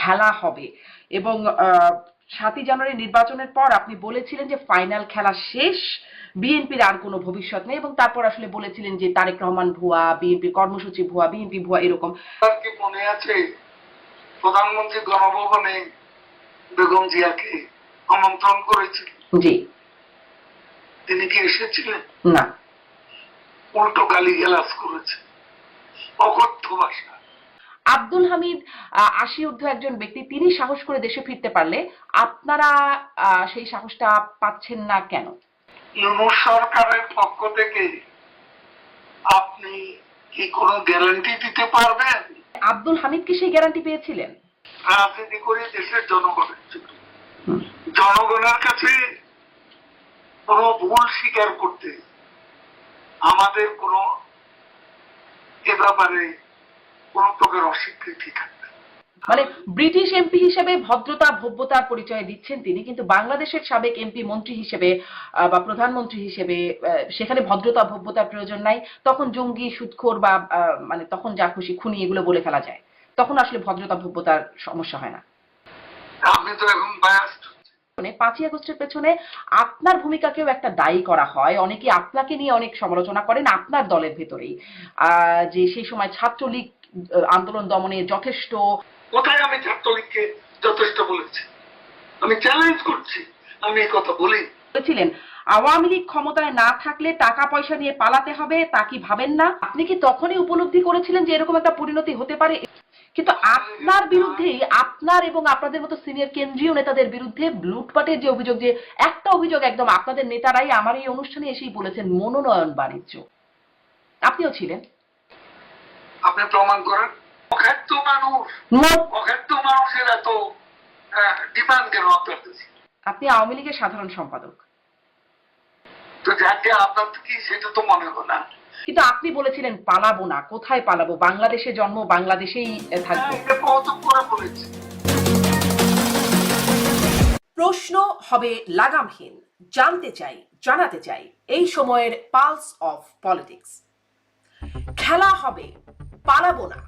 খেলা হবে এবং 7ই জানুয়ারি নির্বাচনের পর আপনি বলেছিলেন যে ফাইনাল খেলা শেষ, বিএনপির আর কোনো ভবিষ্যৎ নেই, এবং তারপর আসলে বলেছিলেন যে তারেক রহমান ভুয়া, বিএনপির কর্মসূচি ভুয়া, বিএনপি ভুয়া, এরকম। কি মনে আছে প্রধানমন্ত্রী গণভবনে বেগম জিয়াকে আমন্ত্রণ করেছিল? জি। তিনি কি এসেছিলেন? না। উল্টো গালিগালাজ করেছে, অকথ্য ভাষা। আব্দুল হামিদ 80 ঊর্ধ্ব একজন ব্যক্তি, তিনি সাহস করে দেশে ফিরতে পারলে আপনারা সেই সাহসটা পাচ্ছেন না কেন? ইউনূস সরকারের পক্ষ থেকে আপনি কি কোনো গ্যারান্টি দিতে পারবেন? আব্দুল হামিদ কি সেই গ্যারান্টি পেয়েছিলেন? রাজনীতি করে দেশের জনগণের জন্য, জনগণের কাছে কোনো ভুল স্বীকার করতে আমাদের কোনো এ ব্যাপারে কোন প্রকার অস্বীকৃতি থাকবে। মানে ব্রিটিশ এমপি হিসেবে ভদ্রতা ভব্যতার পরিচয় দিচ্ছেন তিনি, কিন্তু বাংলাদেশের সাবেক এমপি মন্ত্রী হিসেবে বা প্রধানমন্ত্রী হিসেবে সেখানে ভদ্রতা ভব্যতার প্রয়োজন নাই। তখন জঙ্গি, সুদখোর বা মানে তখন যা খুশি খুনি এগুলো বলে ফেলা যায়, তখন আসলে ভদ্রতা ভব্যতার সমস্যা হয় না। আপনি তো এখন বায়াসড। 5ই আগস্টের পেছনে আপনার ভূমিকাকেও একটা দায়ী করা হয়, অনেকে আপনাকে নিয়ে অনেক সমালোচনা করেন আপনার দলের ভেতরেই, যে সেই সময় ছাত্রলীগ আন্দোলন দমনে যথেষ্ট। কোথায় আমি ছাত্রলীগকে যথেষ্ট বলেছি? আমি চ্যালেঞ্জ করছি, আমি এই কথা বলি। বলেছিলেন আওয়ামী লীগ ক্ষমতায় না থাকলে টাকা পয়সা নিয়ে পালাতে হবে, তা কি ভাবেন না? আপনি কি তখনই উপলব্ধি করেছিলেন যে এরকম একটা পরিণতি হতে পারে? কিন্তু আপনার বিরুদ্ধে, আপনার এবং আপনাদের মতো সিনিয়র কেন্দ্রীয় নেতাদের বিরুদ্ধে লুটপাটের যে অভিযোগ, যে একটা অভিযোগ একদম আপনাদের নেতারাই আমার এই অনুষ্ঠানে এসেই বলেছেন, মনোনয়ন বাণিজ্য। আপনিও ছিলেন। আপনি প্রমাণ করেন। অখ্যাত মানুষ, অখ্যাত মানুষের এত ডিমান্ড কেন আপনার কাছে? আপনি আওয়ামী লীগের সাধারণ সম্পাদক। তো যাকে আপনার কি সেটা তো মনে হলো না। কিন্তু আপনি বলেছিলেন পালাবো না। কোথায় পালাবো? বাংলাদেশে জন্ম, বাংলাদেশেই থাকবো। প্রশ্ন হবে লাগামহীন, জানতে চাই, জানাতে চাই এই সময়ের পালস অফ পলিটিক্স। খেলা হবে, পালাবো না,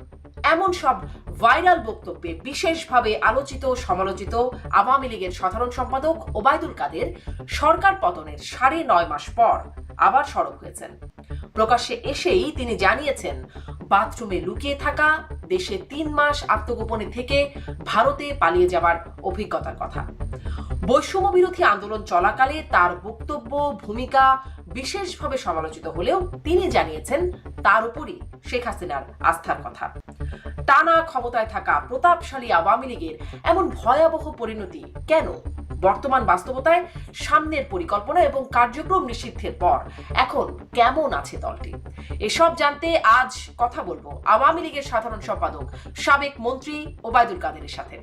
এমন সব ভাইরাল বক্তব্যে বিশেষভাবে আলোচিত সমালোচিত আওয়ামী লীগের সাধারণ সম্পাদক ওবায়দুল কাদের সরকার পতনের 9.5 মাস পর আবার সরব হয়েছেন। প্রকাশ্যে এসেই তিনি জানিয়েছেন বাথরুমে লুকিয়ে থাকা, দেশে 3 মাস আত্মগোপনে থেকে ভারতে পালিয়ে যাবার অভিজ্ঞতার কথা। বৈষম্য বিরোধী আন্দোলন চলাকালে তার বক্তব্য, ভূমিকা বিশেষভাবে সমালোচিত হলেও তিনি জানিয়েছেন তার উপরই শেখ হাসিনার আস্থার কথা। টানা ক্ষমতায় থাকা প্রতাপশালী আওয়ামী লীগের এমন ভয়াবহ পরিণতি কেন? বর্তমান বাস্তবতায় সামনের পরিকল্পনা এবং কার্যক্রম নিষিদ্ধের পর এখন কেমন আছে দলটি? এসব জানতে আজ কথা বলবো আওয়ামী লীগের সাধারণ সম্পাদক সাবেক মন্ত্রী ওবায়দুল কাদেরের সাথে।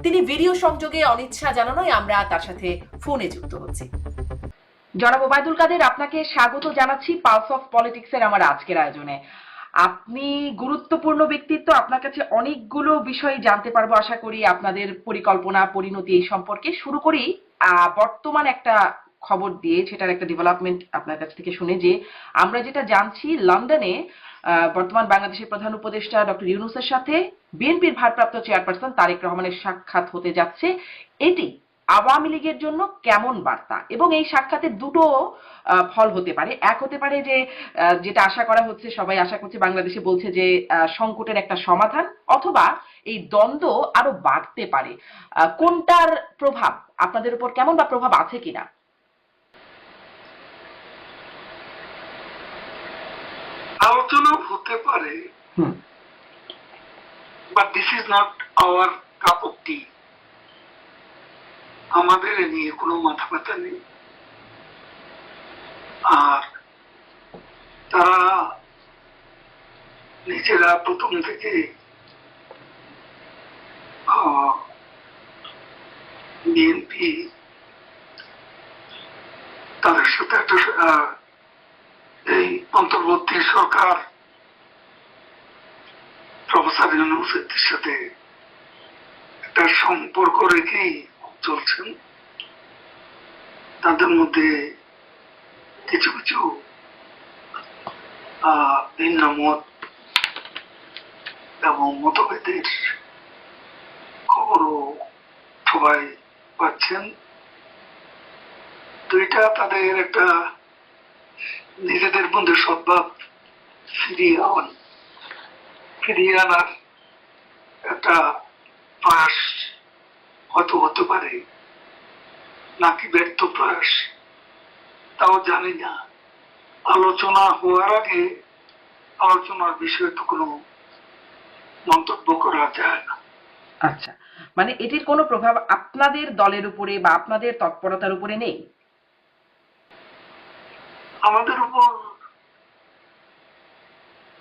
তিনি ভিডিও সংযোগে অনিচ্ছা জানানোয় আমরা তার সাথে ফোনে যুক্ত হচ্ছি। জনাব ওবায়দুল কাদের, আপনাকে স্বাগত জানাচ্ছি পালস অফ পলিটিক্সের আমার আজকের আয়োজনে। আপনি গুরুত্বপূর্ণ ব্যক্তিত্ব, আপনার কাছে অনেকগুলো বিষয় জানতে পারবো আশা করি, আপনাদের পরিকল্পনা, পরিণতি এই সম্পর্কে। শুরু করি বর্তমান একটা খবর দিয়ে, সেটার একটা ডেভেলপমেন্ট আপনার কাছ থেকে শুনে, যে আমরা যেটা জানছি লন্ডনে বর্তমান বাংলাদেশের প্রধান উপদেষ্টা ডক্টর ইউনূসের সাথে বিএনপির ভারপ্রাপ্ত চেয়ারপারসন তারেক রহমানের সাক্ষাৎ হতে যাচ্ছে। এটি আওয়ামী লীগের জন্য কেমন বার্তা? এবং এই সাক্ষাতে দুটো ফল হতে পারে। এক হতে পারে যে যেটা আশা করা হচ্ছে, সবাই আশা করছে, বাংলাদেশে বলছে যে সংকটের একটা সমাধান, অথবা এই দ্বন্দ্ব আরো বাড়তে পারে। কোনটার প্রভাব আপনাদের উপর কেমন, বা প্রভাব আছে কিনা? আলোচনা হতে পারে, but this is not our cup of tea. আমাদের এ নিয়ে কোনো মাথা ব্যথা নেই। আর তারা নিজেরা প্রথম থেকে বিএনপি তাদের সাথে একটা এই অন্তর্বর্তী সরকার প্রফেসর ইউনূসের সাথে একটা সম্পর্ক রেখেই চলছেন। তাদের মধ্যে কিছু কিছু ভিন্ন মত এবং মতভেদের খবরও সবাই পাচ্ছেন। দুইটা তাদের একটা নিজেদের মধ্যে সদ্ভাব ফিরিয়ে আনার একটা প্রয়াস হয়তো হতে পারে, নাকি ব্যর্থ প্রয়াস তাও জানি না। আলোচনা হওয়ার আগে আলোচনার বিষয়ে তো কোনো মন্তব্য করা যায় না। আচ্ছা, মানে এটির কোনো প্রভাব আপনাদের দলের উপরে বা আপনাদের তৎপরতার উপরে নেই? আমাদের উপর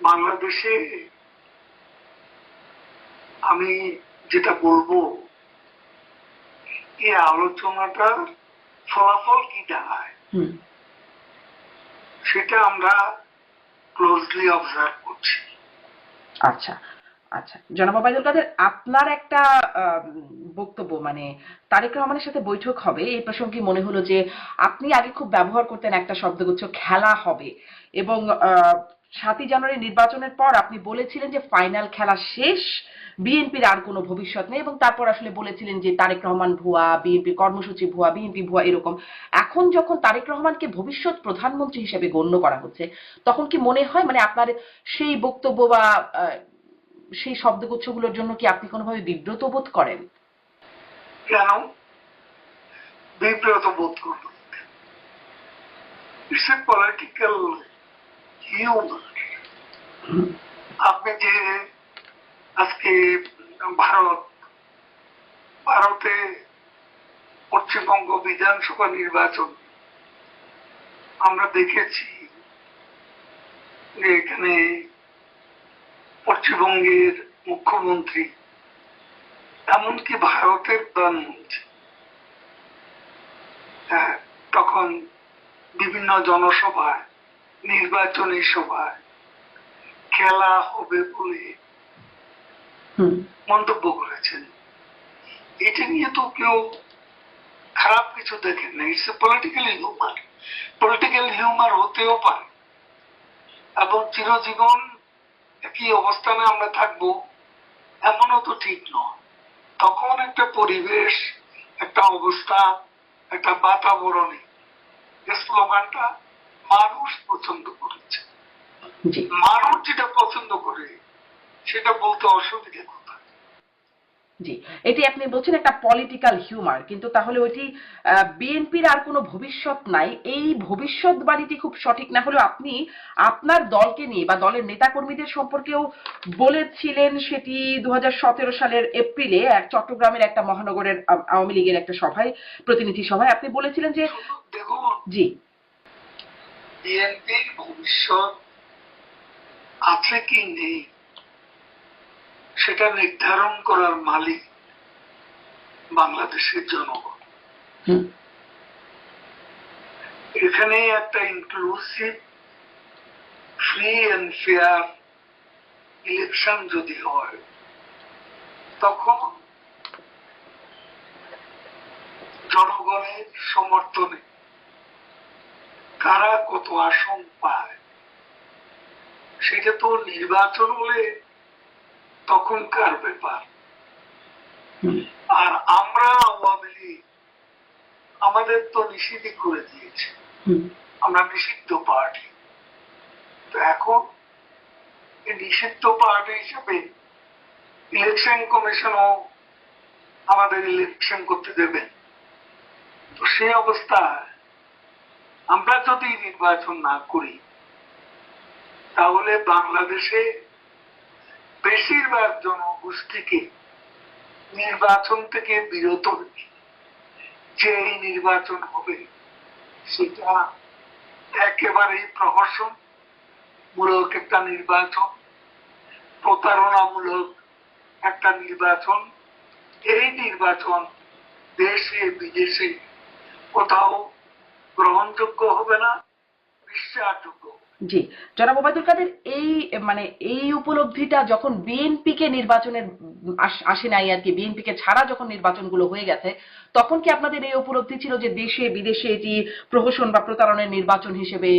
বাংলাদেশে আমি যেটা বলবো, এই আলোচনাটার ফলাফল কি দাঁড়ায় সেটা আমরা ক্লোজলি অবজার্ভ করছি। আচ্ছা আচ্ছা, জনাব ওবায়দুল কাদের, আপনার একটা বক্তব্য, মানে তারেক রহমানের সাথে বৈঠক হবে এই প্রসঙ্গে মনে হলো যে আপনি আগে খুব ব্যবহার করতেন একটা শব্দগুচ্ছ, খেলা হবে, এবং 7ই জানুয়ারি নির্বাচনের পর আপনি বলেছিলেন যে ফাইনাল খেলা শেষ, বিএনপির আর কোনো ভবিষ্যৎ নেই, এবং তারপর আসলে বলেছিলেন যে তারেক রহমান ভুয়া, বিএনপির কর্মসূচি ভুয়া, বিএনপি ভুয়া, এরকম। এখন যখন তারেক রহমানকে ভবিষ্যৎ প্রধানমন্ত্রী হিসেবে গণ্য করা হচ্ছে, তখন কি মনে হয় মানে আপনার সেই বক্তব্য বা সেই শব্দগুচ্ছগুলোর জন্য কি আপনি কোনোভাবে বিব্রত বোধ করেন? কেন বিব্রত বোধ করব? It's a political humour. আপনি যে আজকে ভারতে পশ্চিমবঙ্গ বিধানসভা নির্বাচন আমরা দেখেছি যে এখানে পশ্চিমবঙ্গের মুখ্যমন্ত্রী, এমনকি ভারতের প্রধানমন্ত্রী তখন বিভিন্ন জনসভায়, নির্বাচনী সভায় খেলা হবে বলে মন্তব্য করেছেন। এটা নিয়ে তো কেউ খারাপ কিছু দেখেন না। It's a political humour. Political humour হতেও পারে, এবং চিরজীবন একই অবস্থানে আমরা থাকবো এমনও তো ঠিক নয়। তখন একটা পরিবেশ, একটা অবস্থা, একটা বাতাবরণে স্লোগানটা মানুষ পছন্দ করেছে। মানুষ যেটা পছন্দ করে সেটা বলতে অসুবিধা কোথায়? জি, এটি আপনি বলছেন একটা পলিটিক্যাল হিউমার, কিন্তু তাহলে ওইটি বিএনপির আর কোনো ভবিষ্যৎ নাই, এই ভবিষ্যৎবাণীটি খুব সঠিক না হলেও আপনি আপনার দলকে নিয়ে বা দলের নেতাকর্মীদের সম্পর্কেও বলেছিলেন। সেটি 2017 সালের এপ্রিলে চট্টগ্রামের একটা মহানগরের আওয়ামী লীগের একটা সভায়, প্রতিনিধি সভায় আপনি বলেছিলেন যে দেখুন, জি, বিএনপির ভবিষ্যৎ আছে কি নেই সেটা নির্ধারণ করার মালিক বাংলাদেশের জনগণ। এখানে একটা inclusive, free and fair election যদি হয়, তখন জনগণের সমর্থনে কারা কত আসন পায় সেটা তো নির্বাচন হলে তখনকার ব্যাপার। আর আমরা আওয়ামী লীগ আমাদের তো নিষিদ্ধ করে দিয়েছে, আমরা নিষিদ্ধ পার্টি। তো এখন এই নিষিদ্ধ পার্টি হিসেবে ইলেকশন কমিশনও আমাদের ইলেকশন করতে দেবেন। তো সেই অবস্থায় আমরা যদি নির্বাচন না করি, তাহলে বাংলাদেশে বেশিরভাগ জনগোষ্ঠীকে নির্বাচন থেকে বিরত রেখে যে এই নির্বাচন হবে সেটা একেবারেই প্রহসনমূলক একটা নির্বাচন, প্রতারণামূলক একটা নির্বাচন। এই নির্বাচন দেশে বিদেশে কোথাও গ্রহণযোগ্য হবে না, বিশ্বাসযোগ্য। জি, জনাব ওবায়দুল কাদের, এই মানে এই উপলব্ধিটা যখন বিএনপি কে নির্বাচনের আসে নাই আর কি, বিএনপি কে ছাড়া যখন নির্বাচনগুলো হয়ে গেছে, তখন কি আপনাদের এই উপলব্ধি ছিল যে দেশে বিদেশে এটি প্রহসন বা প্রতারণের নির্বাচন হিসেবে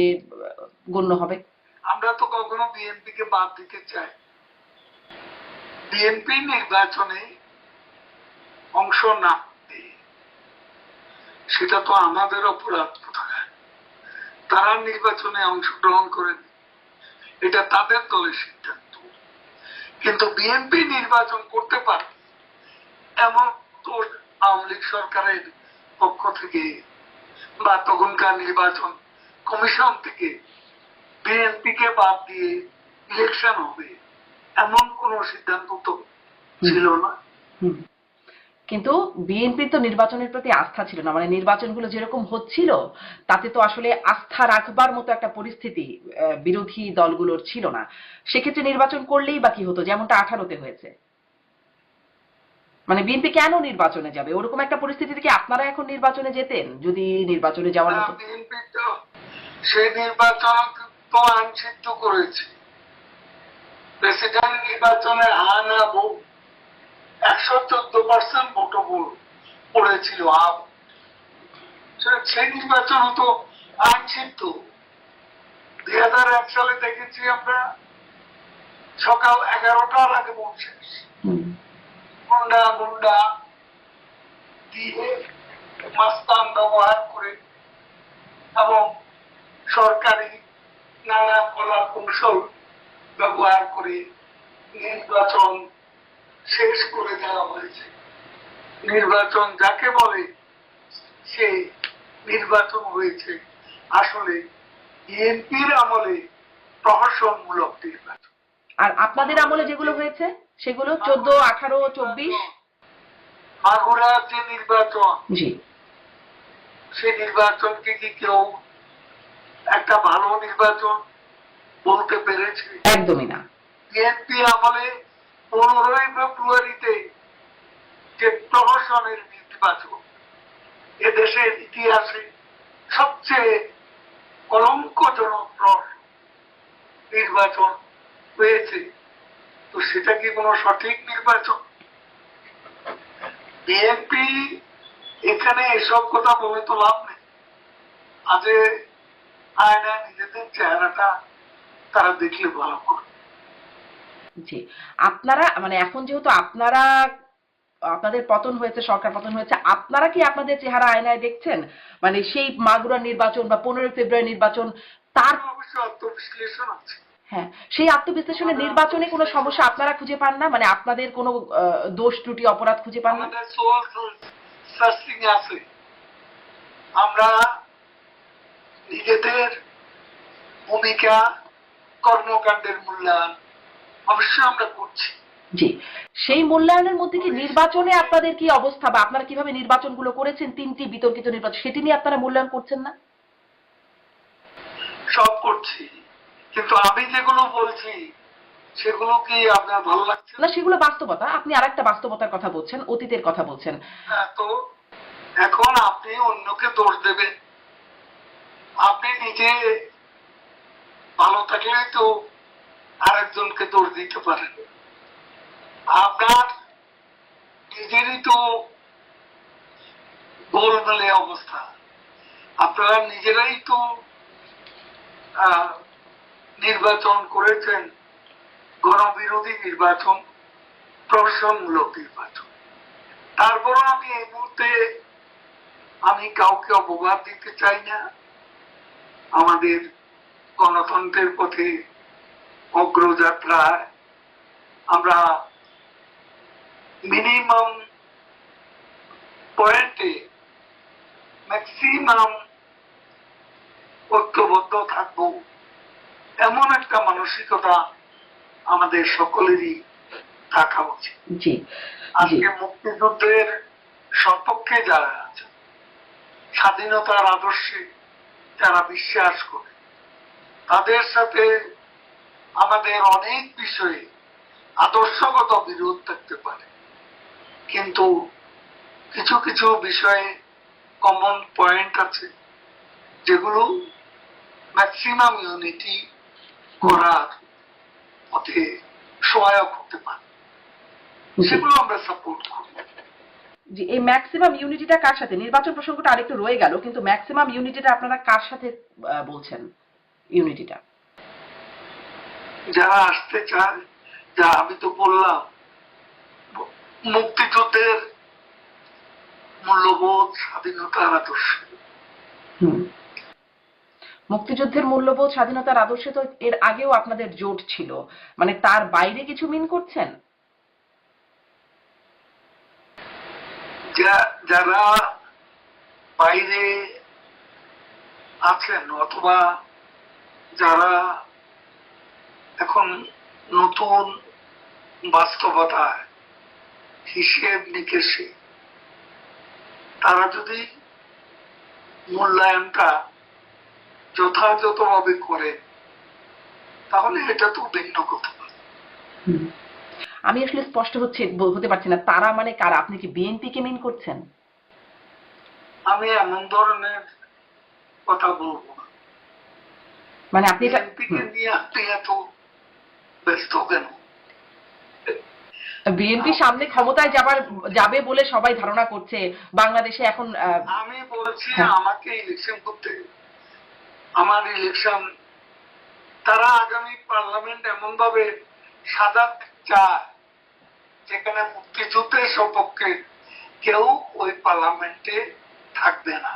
গণ্য হবে? আমরা তো কখনো বিএনপি কে বাদ দিতে চাই। বিএনপি নির্বাচনে অংশ না নেই, সেটা তো আমাদের অপরাধ কোথায়? তারা নির্বাচনে অংশগ্রহণ করেন, এটা তাদের দলের সিদ্ধান্ত। কিন্তু বিএনপি নির্বাচন করতে পারে এমন তো আওয়ামী লীগ সরকারের পক্ষ থেকে বা তখনকার নির্বাচন কমিশন থেকে বিএনপি কে বাদ দিয়ে ইলেকশন হবে এমন কোন সিদ্ধান্ত তো ছিল না। কিন্তু বিএনপির তো নির্বাচনের প্রতি আস্থা ছিল না, মানে নির্বাচনগুলো যেরকম হচ্ছিল তাতে তো আসলে আস্থা রাখবার মতো একটা পরিস্থিতি বিরোধী দলগুলোর ছিল না। সেক্ষেত্রে নির্বাচন করলেই বা কি হতো, যেমনটা 18-তে হয়েছে। মানে বিএনপি কেন নির্বাচনে যাবে? ওরকম একটা পরিস্থিতি থেকে আপনারা এখন নির্বাচনে যেতেন যদি নির্বাচনে যাওয়ার মতো? বিএনপি তো সেই নির্বাচন তো আইনসিদ্ধ করেছে। প্রেসিডেন্ট নির্বাচনে না ভোট 114% ভোট পড়েছিল। সেই নির্বাচন তো আইনসিদ্ধ। 2001 সালে দেখেছি আমরা সকাল 11টার আগে ভোট শেষ। গুন্ডা দিয়ে মাস্তান ব্যবহার করে এবং সরকারি নানা কলা কৌশল ব্যবহার করে নির্বাচন শেষ করে দেওয়া হয়েছে। নির্বাচন যাকে বলে সে নির্বাচন হয়েছে আসলে বিএনপির আমলে প্রহসনমূলক নির্বাচন। আর আপনাদের আমলে যেগুলো হয়েছে সেগুলো 14, 18, 24 মাগুরার যে নির্বাচন, জি, সে নির্বাচনকে কি কেউ একটা ভালো নির্বাচন বলতে পেরেছে? একদমই না। বিএনপি আমলে 15ই ফেব্রুয়ারিতে যে প্রহসনের নির্বাচন এদেশের ইতিহাসে সবচেয়ে কলঙ্কজনক নির্বাচন হয়েছে, তো সেটা কি কোনো সঠিক নির্বাচন? বিএনপি এখানে এসব কথা বলে তো লাভ নেই। আজ আয়না নিজেদের চেহারাটা তারা দেখলে ভালো করে। জি, আপনারা মানে এখন যেহেতু আপনাদের পতন হয়েছে, সরকার পতন হয়েছে, আপনারা কি আপনাদের চেহারা আয়নায় দেখছেন? মানে সেই মাগুরা নির্বাচন বা 15 ফেব্রুয়ারি নির্বাচন, তার অবশ্য আত্মবিশ্লেষণ আছে। হ্যাঁ, সেই আত্মবিশ্লেষণে নির্বাচনে কোনো সমস্যা আপনারা খুঁজে পান না? মানে আপনাদের কোনো দোষ ত্রুটি অপরাধ খুঁজে পান না? আমাদের সোল সার্চিং আছে। আমরা নিজেদের ভূমিকা কর্মকাণ্ডের মূল্যায়ন অবশ্যই আমরা করছি। জি, সেই মূল্যায়নের মধ্যে কি নির্বাচনে আপনাদের কি অবস্থা বা আপনারা কিভাবে নির্বাচনগুলো করেছেন, 3টি বিতর্কিত নির্বাচন, সেটি নিয়ে আপনারা মূল্যায়ন করছেন না? সব করছি, কিন্তু আমি যেগুলো বলছি সেগুলো কি আপনার ভালো লাগছে না, সেগুলো বাস্তবতা। আপনি আরেকটা বাস্তবতার কথা বলছেন, অতীতের কথা বলছেন। তো এখন আপনি অন্যকে দোষ দেবেন, আপনি নিজে ভালো থাকলে তো আরেকজনকে দোষ দিতে পারেন। আপনার নিজেরই তো গোলমেলে অবস্থা, আপনারা নিজেরাই তো নির্বাচন করেছেন গণবিরোধী নির্বাচন, প্রহসনমূলক নির্বাচন। তারপর আমি এই মুহূর্তে আমি কাউকে অপবাদ দিতে চাই না। আমাদের গণতন্ত্রের পথে অগ্রযাত্রায় আমরা মিনিমাম পয়েন্টে ম্যাক্সিমাম ঐক্যবদ্ধ থাকবো এমন একটা মানসিকতা আমাদের সকলেরই থাকা উচিত। জি, আজকে মুক্তিযুদ্ধের সপক্ষে যারা আছে, স্বাধীনতার আদর্শে যারা বিশ্বাস করে, তাদের সাথে আমাদের অনেক বিষয়ে আদর্শগত বিরোধ থাকতে পারে, কিন্তু কিছু কিছু বিষয়ে কমন পয়েন্ট আছে যেগুলো ম্যাক্সিমাম ইউনিটি করার পথে সহায়ক হতে পারে, সেগুলো আমরা সাপোর্ট করি। জি, এই ম্যাক্সিমাম ইউনিটিটা কার সাথে? নির্বাচন প্রসঙ্গটা আরেকটু রয়ে গেল, কিন্তু ম্যাক্সিমাম ইউনিটিটা আপনারা কার সাথে বলছেন? ইউনিটিটা যারা আসতে চায়, যা আমি তো বললাম মুক্তিযুদ্ধের স্বাধীনতার আদর্শ। মুক্তিযুদ্ধের মূল্যবোধ, স্বাধীনতার আদর্শে তো এর আগেও আপনাদের জোট ছিল, মানে তার বাইরে কিছু মিন করছেন? যারা বাইরে আছেন অথবা যারা এখন নতুন বাস্তবতায় হিসেব নিকেশে তারা যদি মূল্যায়নটা যথাযথভাবে করে তাহলে এটা তো ভিন্ন কথা। আমি আসলে স্পষ্ট হতে পারছি না, তারা মানে কারা? আপনি কি বিএনপি কে মিন করছেন? আমি এমন ধরনের কথা বলবো না। মানে আপনি এটা বিএনপিকে নিয়ে আপনি এত ব্যস্ত কেন? বিএনপি সামনে ক্ষমতায় যাবে বলে সবাই ধারণা করছে বাংলাদেশে এখন। আমি বলছি আমাকে ইলেকশন করতে, আমার ইলেকশন, তারা আগামী পার্লামেন্ট এমন ভাবে সাজাতে চায় যেখানে মুক্তিযুদ্ধের সপক্ষে কেউ ওই পার্লামেন্টে থাকবে না।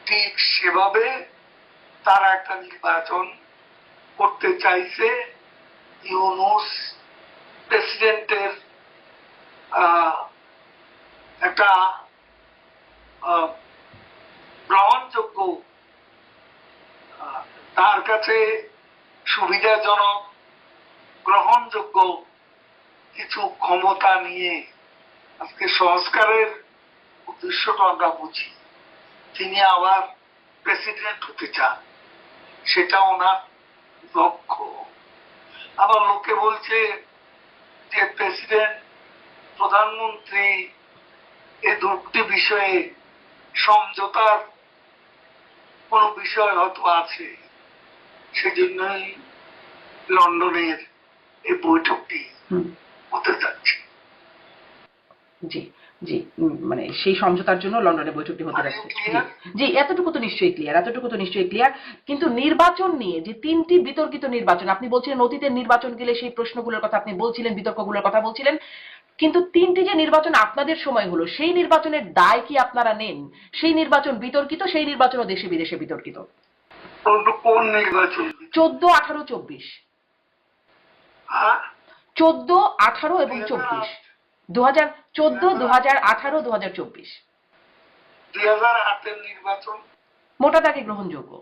ঠিক সেভাবে তারা একটা নির্বাচন করতে চাইছে। ইউনূস প্রেসিডেন্টের একটা গ্রহণযোগ্য, তার কাছে সুবিধাজনক গ্রহণযোগ্য কিছু ক্ষমতা নিয়ে আজকে সংস্কারের উদ্দেশ্যটা আমরা বুঝি। তিনি আবার প্রেসিডেন্ট হতে চান, সেটা ওনার লক্ষ্য। আবার লোকে বলছে যে প্রেসিডেন্ট, প্রধানমন্ত্রী এই দুটি বিষয়ে সমঝোতার কোন বিষয় হয়তো আছে, সেজন্যই লন্ডনের এই বৈঠকটি হতে যাচ্ছে। জি জি, মানে সেই সমঝোতার জন্য লন্ডনে বৈঠকটি হতে যাচ্ছে। জি, এতটুকু তো নিশ্চয়ই ক্লিয়ার। কিন্তু নির্বাচন নিয়ে যে তিনটি বিতর্কিত নির্বাচন, আপনি বলছিলেন অতীতের নির্বাচন গেলে সেই প্রশ্নগুলোর কথা আপনি বলছিলেন, বিতর্কগুলোর কথা বলছিলেন, কিন্তু তিনটি যে নির্বাচন আপনাদের সময় হলো, সেই নির্বাচনের দায় কি আপনারা নেন? সেই নির্বাচন বিতর্কিত, সেই নির্বাচনও দেশে বিদেশে বিতর্কিত। কোন নির্বাচন? 14, 18, 24। 14, 18 এবং 24। 2014, 2018, 2024। 2008-এর নির্বাচন মোটা দাগে গ্রহণযোগ্য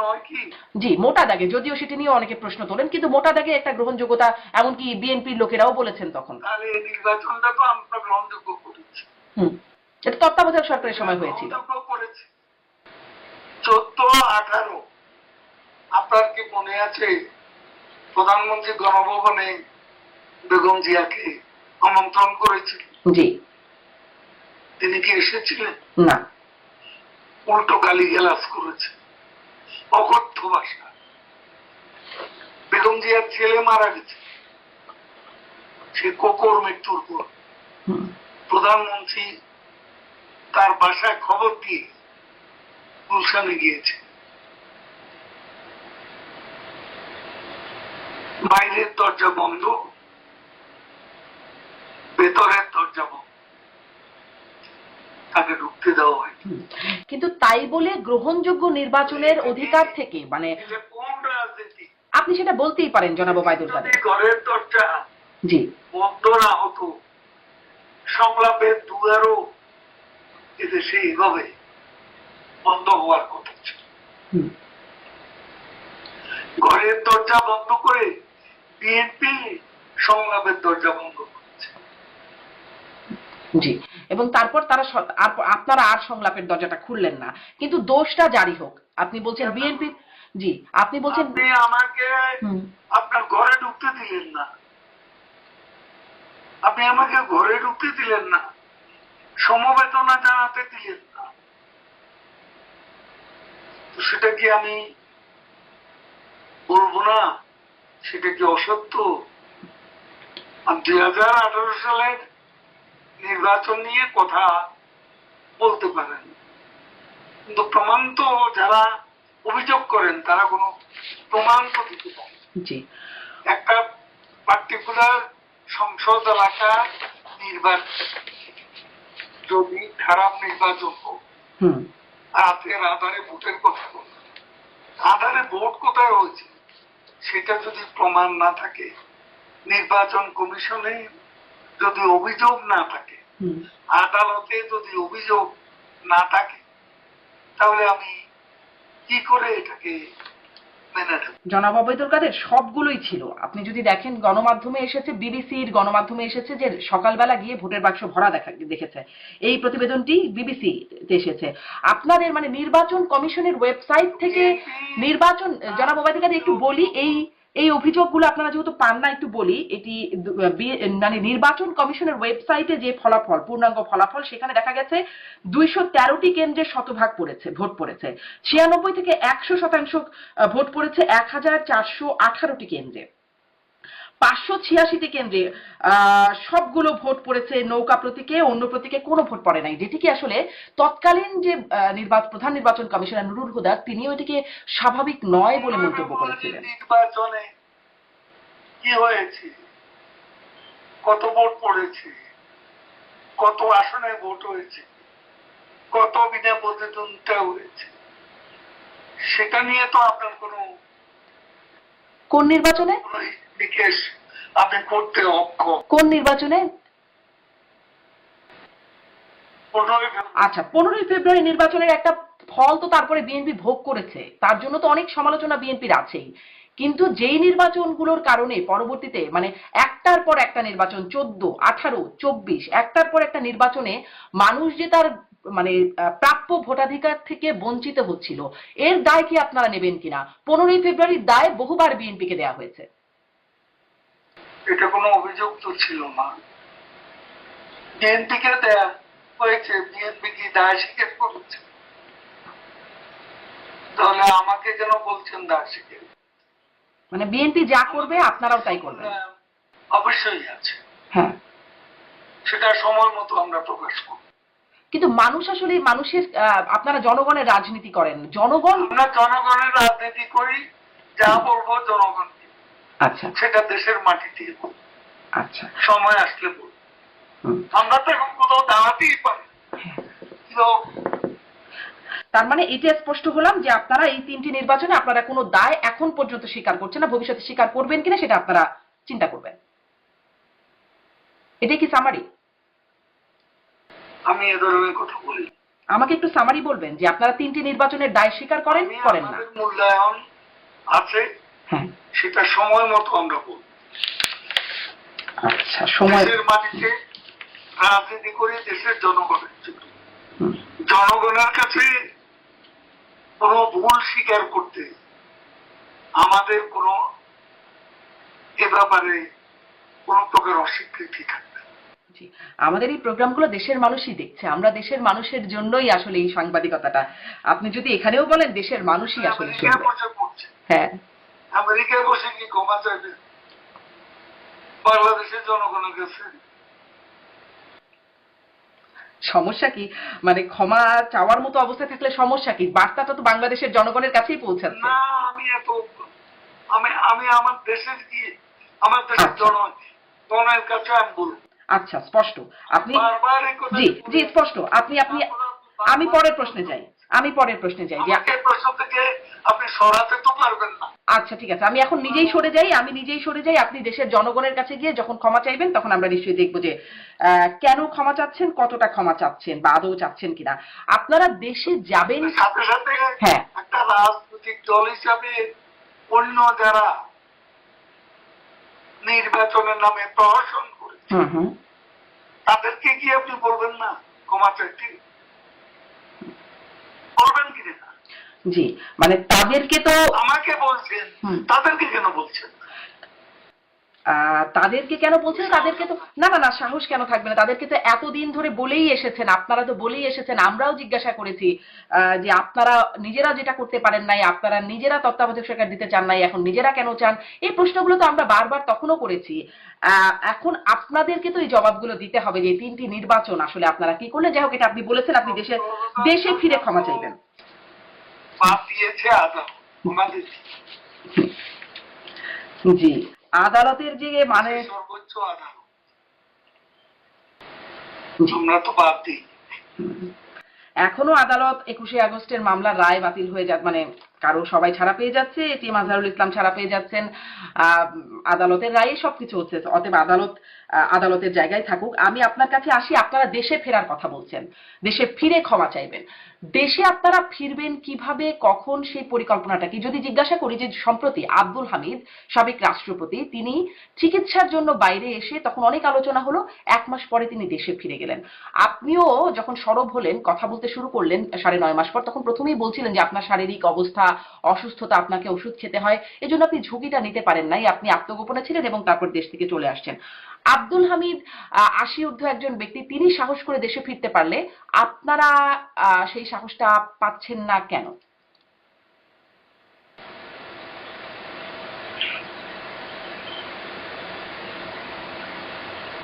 নয় কি? জি, মোটা দাগে, যদিও সেটি নিয়ে অনেকে প্রশ্ন তোলেন, কিন্তু মোটা দাগে একটা গ্রহণযোগ্যতা, এমনকি বিএনপির লোকেরাও বলেছেন তখন। তাহলে এই নির্বাচনটা তো আমরা গ্রহণযোগ্য করেছি। এটা তত্ত্বাবধায়ক সরকারের সময় হয়েছিল। 14-18 আপনার কি মনে আছে? প্রধানমন্ত্রী গণভবনে বেগম জিয়াকে আমন্ত্রণ করেছিল। জি। তিনি কি এসেছিলেন? না। উল্টো গালিগালাজ করেছে, অকথ্য ভাষা। বেগম জিয়ার ছেলে মারা গেছে, সে কোকর মৃত্যুর পর প্রধানমন্ত্রী তার বাসায় খবর দিয়ে গুলশানে গিয়েছে। বাইরের দরজা বন্ধ, ভেতরের দরজা বন্ধ, তাকে ঢুকতে দেওয়া হয়। কিন্তু তাই বলে গ্রহণযোগ্য নির্বাচনের অধিকার থেকে, মানে কোন রাজনীতি? আপনি সেটা বলতেই পারেন জনাব ওবায়দুল কাদের। ঘরের দরজা জি বন্ধ না হতো, সংলাপের দুয়ারও এদেশে এইভাবে বন্ধ হওয়ার কথা ছিল। ঘরের দরজা বন্ধ করে বিএনপি সংলাপের দরজা বন্ধ করেছে। জি, এবং তারপর তারা আপনারা আর সংলাপের দরজাটা খুললেন না, কিন্তু দোষটা জারি হোক। আপনি বলছেন বিএনপি, জি আপনি বলছেন আপনি আমাকে আপনার ঘরে ঢুকতে দিলেন না, আপনি আমাকে ঘরে ঢুকতে দিলেন না, সমবেদনা জানাতে দিলেন না, তো সেটা কি আমি বলবো না সেটা কি অসত্য? 2018 সালের নির্বাচন নিয়ে কথা বলতে পারেন, কিন্তু প্রমাণ তো যারা অভিযোগ করেন তারা কোনো প্রমাণ তো দিতে পারে। একটা পার্টিকুলার সংসদ এলাকা নির্বাচন যদি খারাপ নির্বাচন হোক, হুম রাতের আধারে ভোটের কথা বল, আধারে ভোট কোথায় হয়েছে সেটা যদি প্রমাণ না থাকে, নির্বাচন কমিশনে যদি অভিযোগ না থাকে, হুম আদালতে যদি অভিযোগ না থাকে, তাহলে আমি কি করে এটাকে মেনে নেব? জনাব ওবায়দুল কাদের সবগুলোই ছিল। আপনি যদি দেখেন গণমাধ্যমে এসেছে, বিবিসির গণমাধ্যমে এসেছে যে সকালবেলা গিয়ে ভোটের বাক্স ভরা দেখেছে। এই প্রতিবেদনটি বিবিসি তে এসেছে। আপনাদের মানে নির্বাচন কমিশনের ওয়েবসাইট থেকে নির্বাচন, জনাব ওবায়দুল কাদের একটু বলি, এই অভিযোগগুলো আপনারা যেহেতু পান না একটু বলি, এটি মানে নির্বাচন কমিশনের ওয়েবসাইটে যে ফলাফল, পূর্ণাঙ্গ ফলাফল, সেখানে দেখা গেছে 213টি কেন্দ্রে শতভাগ ভোট পড়েছে, 96 থেকে 100% ভোট পড়েছে 1418টি কেন্দ্রে, 586টি কেন্দ্রে সবগুলো ভোট পড়েছে নৌকা প্রতীকে, অন্য প্রতীকে কোনো ভোট পড়ে নাই, যেটিকে আসলে তৎকালীন যে প্রধান নির্বাচন কমিশনার নুরুল হুদা তিনিও এটিকে স্বাভাবিক নয় বলে মন্তব্য করেছিলেন। নির্বাচনে কি হয়েছে, কত ভোট পড়েছে, কত আসনে ভোট হয়েছে, কত বিনা প্রতিদ্বন্দ্বিতা হয়েছে, সেটা নিয়ে তো আপনার কোন নির্বাচনে, বিশেষ আপনি করতে অক্ষম। কোন নির্বাচনে? 15ই ফেব্রুয়ারি। আচ্ছা, 15ই ফেব্রুয়ারি নির্বাচনের একটা ফল তো তারপরে বিএনপি ভোগ করেছে, তার জন্য তো অনেক সমালোচনা বিএনপির আছেই, কিন্তু যেই নির্বাচনগুলোর কারণে পরবর্তীতে মানে একটার পর একটা নির্বাচন, 14, 18, 24, একটার পর একটা নির্বাচনে মানুষ যে তার মানে প্রাপ্য ভোটাধিকার থেকে বঞ্চিত হচ্ছিল, এর দায় কি আপনারা নেবেন কিনা? 15ই ফেব্রুয়ারির দায় বহুবার বিএনপিকে দেওয়া হয়েছে। এটা কোনো অভিযোগ তো ছিল না, বিএনপিকে দেয়া হয়েছে, বিএনপি কি দায় স্বীকার করেছে? তাহলে আমাকে কেন বলছেন দায় স্বীকার? মানে বিএনপি যা করবে আপনারাও তাই করবেন? অবশ্যই আছে, হ্যাঁ, সেটা সময় মতো আমরা প্রকাশ করব। কিন্তু মানুষ আসলে মানুষের আপনারা জনগণের রাজনীতি করেন, জনগণ, আমরা জনগণের রাজনীতি করি, যা বলবো জনগণকে, আচ্ছা সেটা দেশের মাটিতে বলবো, আচ্ছা, সময় আসলে বলবো। আমরা তো এখন কোথাও দাঁড়াতেই পারি। তার মানে এটা স্পষ্ট হলাম যে আপনারা এই 3টি নির্বাচনে আপনারা কোনো দায় এখন পর্যন্ত স্বীকার করছেন না, ভবিষ্যতে স্বীকার করবেন কিনা সেটা আপনারা চিন্তা করবেন। এটাই কি সামারি? আমি এ ধরনের কথা বলি, আমাকে একটু সামারি বলবেন যে আপনারা 3টি নির্বাচনের দায় স্বীকার করেন না? মূল্যায়ন আছে, হ্যাঁ, সেটা সময় মতো আমরা বলবো। আচ্ছা, সময়, দেশের মাটিতে রাজনীতি করি দেশের জনগণের জন্য, জনগণের কাছে কোনো ভুল স্বীকার করতে আমাদের কোনো এ ব্যাপারে কোন প্রকার অস্বীকৃতি থাকবে। আমাদের এই প্রোগ্রামগুলো দেশের মানুষই দেখছে, আমরা দেশের মানুষের জন্যই আসলে এই সাংবাদিকতাটা। আপনি যদি এখানেও বলেন দেশের মানুষই আসলে শুনবে। হ্যাঁ, আমেরিকায় বসে কি ক্ষমা চাইবে বাংলাদেশের জনগণের কাছে? সমস্যা কি? মানে ক্ষমা চাওয়ার মতো অবস্থা থাকলে সমস্যা কি? বার্তাটা তো বাংলাদেশের জনগণের কাছেই পৌঁছাচ্ছে। না, আমি আমার দেশের কি, আমার দেশের জনগণের কাছে আমি বলবো। আচ্ছা, স্পষ্ট আপনি, জি জি স্পষ্ট আপনি আপনি আমি পরের প্রশ্নে যাই, যে প্রশ্ন থেকে আপনি সরাতে তো পারবেন না। আচ্ছা ঠিক আছে, আমি এখন নিজেই সরে যাই, আপনি দেশের জনগণের কাছে গিয়ে যখন ক্ষমা চাইবেন তখন আমরা নিশ্চয়ই দেখবো যে কেন ক্ষমা চাচ্ছেন, কতটা ক্ষমা চাচ্ছেন বা আদৌ চাচ্ছেন কিনা। আপনারা দেশে যাবেন সাথে সাথে হ্যাঁ, একটা রাজনৈতিক দল হিসাবে অন্য যারা নির্বাচনের নামে প্রহসন করেছে তাদেরকে কি আপনি বলবেন না ক্ষমা চাইতে? বলবেন কিনা? জি, মানে তাদেরকে তো আমাকে বলছেন, তাদেরকে কেন বলছেন? তাদেরকে কেন বলছেন? তাদেরকে তো না না না সাহস কেন থাকবে না, তাদেরকে তো এতদিন ধরে বলেই এসেছেন, আপনারা তো বলেই এসেছেন, আমরাও জিজ্ঞাসা করেছি যে আপনারা নিজেরা যেটা করতে পারেন নাই, আপনারা নিজেরা তত্ত্বাবধায়ক সরকার দিতে চান নাই, এখন নিজেরা কেন চান? এই প্রশ্নগুলো তো আমরা বারবার তখনও করেছি। এখন আপনাদেরকে তো এই জবাবগুলো দিতে হবে যে 3টি নির্বাচন আসলে আপনারা কি করলেন। যাই হোক, এটা আপনি বলেছেন, আপনি দেশে ফিরে ক্ষমা চাইবেন। জি, আদালতের যে মানে সর্বোচ্চ আদালত আমরা তো বাদ দিই, এখনো আদালত 21শে আগস্টের মামলার রায় বাতিল হয়ে যা মানে কারো সবাই ছাড়া পেয়ে যাচ্ছে, এটিএম আজহারুল ইসলাম ছাড়া পেয়ে যাচ্ছেন, আদালতের রায়ে সবকিছু হচ্ছে। অতএব আদালতের জায়গায় থাকুক। আমি আপনার কাছে আসি, আপনারা দেশে ফেরার কথা বলছেন, দেশে ফিরে ক্ষমা চাইবেন। দেশে আপনারা ফিরবেন কিভাবে, কখন, সেই পরিকল্পনাটা কি? যদি জিজ্ঞাসা করি যে সম্প্রতি আব্দুল হামিদ সাবেক রাষ্ট্রপতি, তিনি চিকিৎসার জন্য বাইরে এসে তখন অনেক আলোচনা হলো, 1 মাস পরে তিনি দেশে ফিরে গেলেন। আপনিও যখন সরব হলেন, কথা বলতে শুরু করলেন 9.5 মাস পর, তখন প্রথমেই বলছিলেন যে আপনার শারীরিক অবস্থা, অসুস্থতা, আপনাকে ওষুধ খেতে হয়, এজন্য আপনি ঝুঁকিটা নিতে পারেন নাই, আপনি আত্মগোপনে ছিলেন এবং তারপর দেশ থেকে চলে আসছেন। আব্দুল হামিদ 80 ঊর্ধ্ব একজন ব্যক্তি, তিনি সাহস করে দেশে ফিরতে পারলে আপনারা সেই সাহসটা পাচ্ছেন না কেন?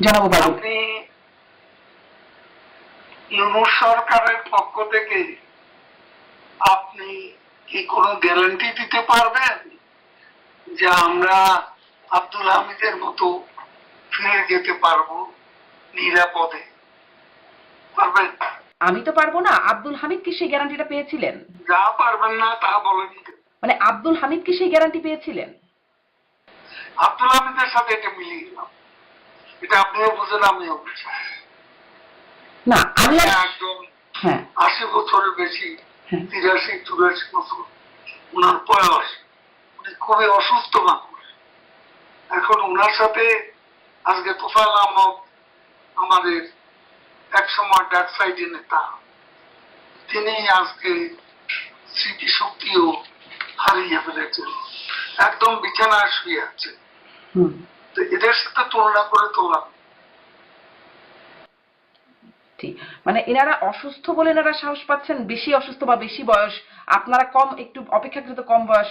জানাবো বাবু। আপনি ইউনূস সরকারের পক্ষ থেকে আপনি কি কোনো গ্যারান্টি দিতে পারবেন যে আমরা আব্দুল হামিদের মতো ফিরে যেতে পারবো নিরাপদে? পারবেন? আমি তো পারবো না। আব্দুল হামিদ কি সেই গ্যারান্টিটা পেয়েছিলেন? যা পারবেন না তা বলেন। মানে আব্দুল হামিদ কি সেই গ্যারান্টি পেয়েছিলেন? আব্দুল হামিদের সাথে এটা মিলিয়ে গেলাম, এটা আপনিও বুঝেন আমিও বুঝি না, আমি একদম হ্যাঁ 80 বছরের বেশি, 83-84 বছর ওনার বয়স, উনি খুবই অসুস্থ মানুষ। এখন ওনার সাথে আজকে তোফায়েল আহমদ, আমাদের একসময় ডাক সাইডে নেতা, তিনি আজকে স্মৃতিশক্তিও হারিয়ে ফেলেছেন, একদম বিছানায় শুয়ে আছে। তো এদের সাথে তুলনা করে তোলা ঠিক, মানে এনারা অসুস্থ বলে এনারা সাহস পাচ্ছেন, বেশি অসুস্থ বা বেশি বয়স, আপনারা কম, একটু অপেক্ষাকৃত কম বয়স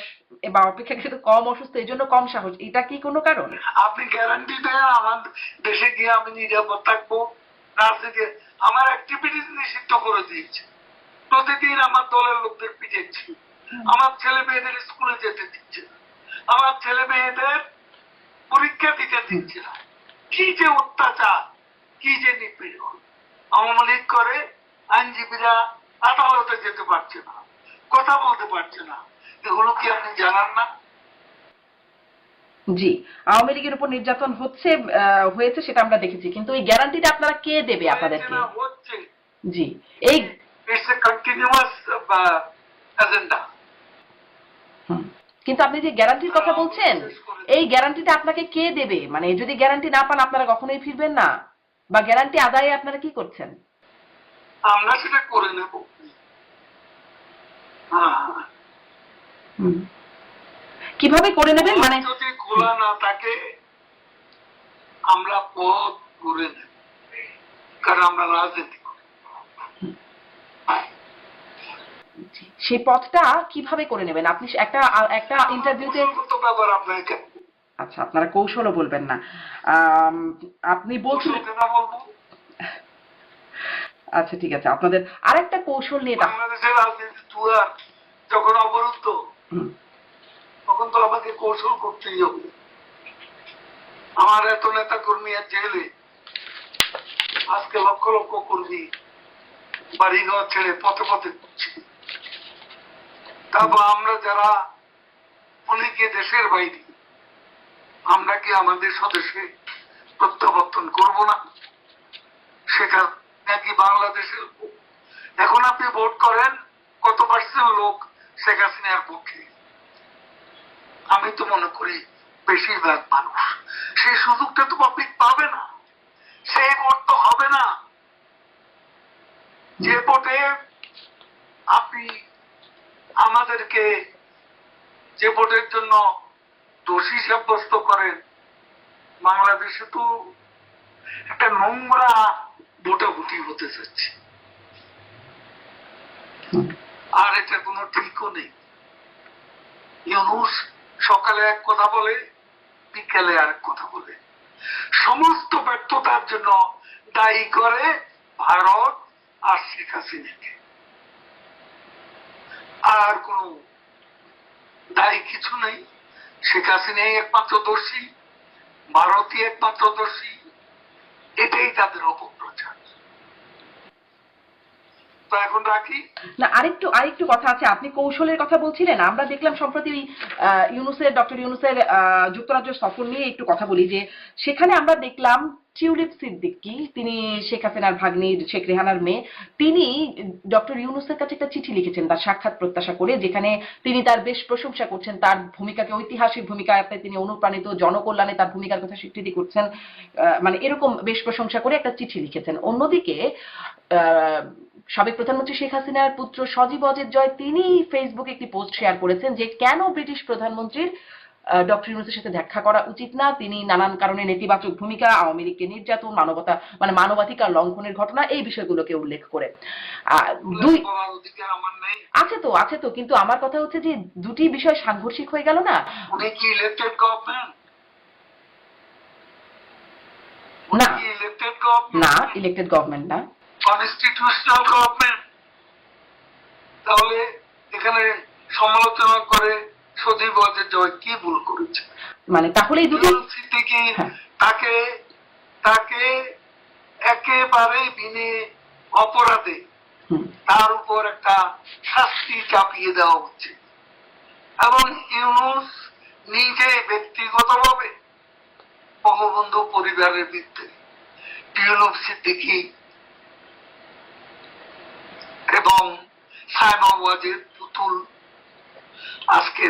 বা অপেক্ষাকৃত কম অসুস্থ, এই জন্য কম সাহস, এটা কি কোনো কারণ? আপনি গ্যারান্টি দেন আমার দেশে গিয়ে আমি নিরাপদ থাকবো? রাজনীতি আমার অ্যাক্টিভিটিস নিষিদ্ধ করে দিয়েছে, প্রতিদিন আমার দলের লোকদের পিটাচ্ছি, আমার ছেলে মেয়েদের স্কুলে যেতে দিচ্ছে না, আমার ছেলে মেয়েদের পরীক্ষা দিতে দিচ্ছে না। কি যে অত্যাচার, কি যে নিপীড়ন! আওয়ামী লীগ করে আইনজীবীরা আদালতে যেতে পারছে না, কথা বলতে পারছে না, এগুলো কি আপনি জানান না? জি, আওয়ামী লীগের উপর নির্যাতন হয়েছে, সেটা আমরা দেখেছি, কিন্তু এই গ্যারান্টিটা আপনারা কে দেবে আপনাদেরকে? হচ্ছে জি, এই ইটস এ কন্টিনিউয়াস এজেন্ডা। কিন্তু আপনি যে গ্যারান্টির কথা বলছেন, এই গ্যারান্টিটা আপনাকে কে দেবে? মানে যদি গ্যারান্টি না পান আপনারা কখনোই ফিরবেন না, বা গ্যারান্টি আদায়ে আপনারা কি করছেন? আমরা সেটা করে নেব। কিভাবে করে নেবেন? মানে যদি খোলা না থাকে আমরা পথ করে নেব, কারণ আমরা রাজনীতি করি। সেই পথটা কিভাবে করে নেবেন? আপনি একটা ইন্টারভিউতে ব্যাপার আপনাকে, আচ্ছা, আপনারা কৌশলও বলবেন না। আপনি বলছিলেন, বলবো আচ্ছা ঠিক আছে, আপনাদের আরেকটা কৌশল নিয়ে বাংলাদেশের রাজনীতি জুয়ার যখন অবরুদ্ধ, তখন তো আমাকে কৌশল করতেই হবে। আমার এত নেতা কর্মী আর জেলে, আজকে লক্ষ লক্ষ কর্মী বাড়িঘর ছেড়ে পথে পথে ঘুরছে। তারপর আমরা যারা অনেকে দেশের বাইরে, আমরা কি আমাদের স্বদেশে প্রত্যাবর্তন করবো না? সেটা নাকি বাংলাদেশের লোক? এখন আপনি ভোট করেন, কত পার্সেন্ট লোক শেখ হাসিনার পক্ষে? আমি তো মনে করি বেশিরভাগ মানুষ। সেই সুযোগটা তো পাবলিক পাবে না, সেই ভোট তো হবে না। যে ভোটে আপনি আমাদেরকে, যে ভোটের জন্য দোষী সাব্যস্ত করেন, বাংলাদেশে তো একটা নোংরা ভোটাভুটি হতে যাচ্ছে, আর এটা কোনো ঠিকও নেই। ইউনূস সকালে এক কথা বলে, বিকেলে আরেক কথা বলে, সমস্ত ব্যর্থতার জন্য দায়ী করে ভারত আর শেখ হাসিনাকে, আর কোন দায়ী কিছু নেই। শেখ হাসিনাই একমাত্র দোষী, ভারতই একমাত্র দোষী, এটাই তাদের অপপ্রচার। তো এখন রাখি। না, আরেকটু কথা আছে। আপনি কৌশলের কথা বলছিলেন, আমরা দেখলাম সম্প্রতি ডক্টর ইউনূসের যুক্তরাজ্য সফর নিয়ে একটু কথা বলি, যে সেখানে আমরা দেখলাম টিউলিপ সিদ্দিকী, তিনি শেখ হাসিনার ভাগ্নি শেখ রেহানার মেয়ে, তিনি ডক্টর ইউনূসের কাছে একটা চিঠি লিখেছেন তার সাক্ষাৎ প্রত্যাশা করে, যেখানে তিনি তার বেশ প্রশংসা করছেন, তার ভূমিকাকে ঐতিহাসিক ভূমিকাতে তিনি অনুপ্রাণিত, জনকল্যাণে তার ভূমিকার কথা স্বীকৃতি করছেন, মানে এরকম বেশ প্রশংসা করে একটা চিঠি লিখেছেন। অন্যদিকে সাবেক প্রধানমন্ত্রী শেখ হাসিনার পুত্র সজীব অজের জয়, তিনি ফেসবুকে একটি পোস্ট শেয়ার করেছেন যে কেন ব্রিটিশ প্রধানমন্ত্রীর ডক্টর ইউনূসের সাথে দেখা করা উচিত না, তিনি নানান কারণে নেতিবাচক ভূমিকা, আওয়ামী লীগকে নির্যাতন, মানবাধিকার লঙ্ঘনের ঘটনা, এই বিষয়গুলোকে উল্লেখ করে। দুই আছে তো, কিন্তু আমার কথা হচ্ছে যে দুটি বিষয় সাংঘর্ষিক হয়ে গেল না। উনি কি ইলেক্টেড গভর্নমেন্ট? না, ইলেক্টেড গভর্নমেন্ট না, কনস্টিটিউশনাল গভর্নমেন্ট। তাহলে এখানে সমালোচনা করে সজীব অজের জয় কি ভুল করেছে? মানে তাহলে এই দুটো থেকে তাকে তাকে একেবারে বিনে অপরাধে তার উপর একটা শাস্তি চাপিয়ে দেওয়া হচ্ছে, এবং ইউনূস নিজে ব্যক্তিগতভাবে বঙ্গবন্ধু পরিবারের বিরুদ্ধে টিউলিপ সিদ্দিকী এবং সাইমা ওয়াজেদ পুতুল, আজকে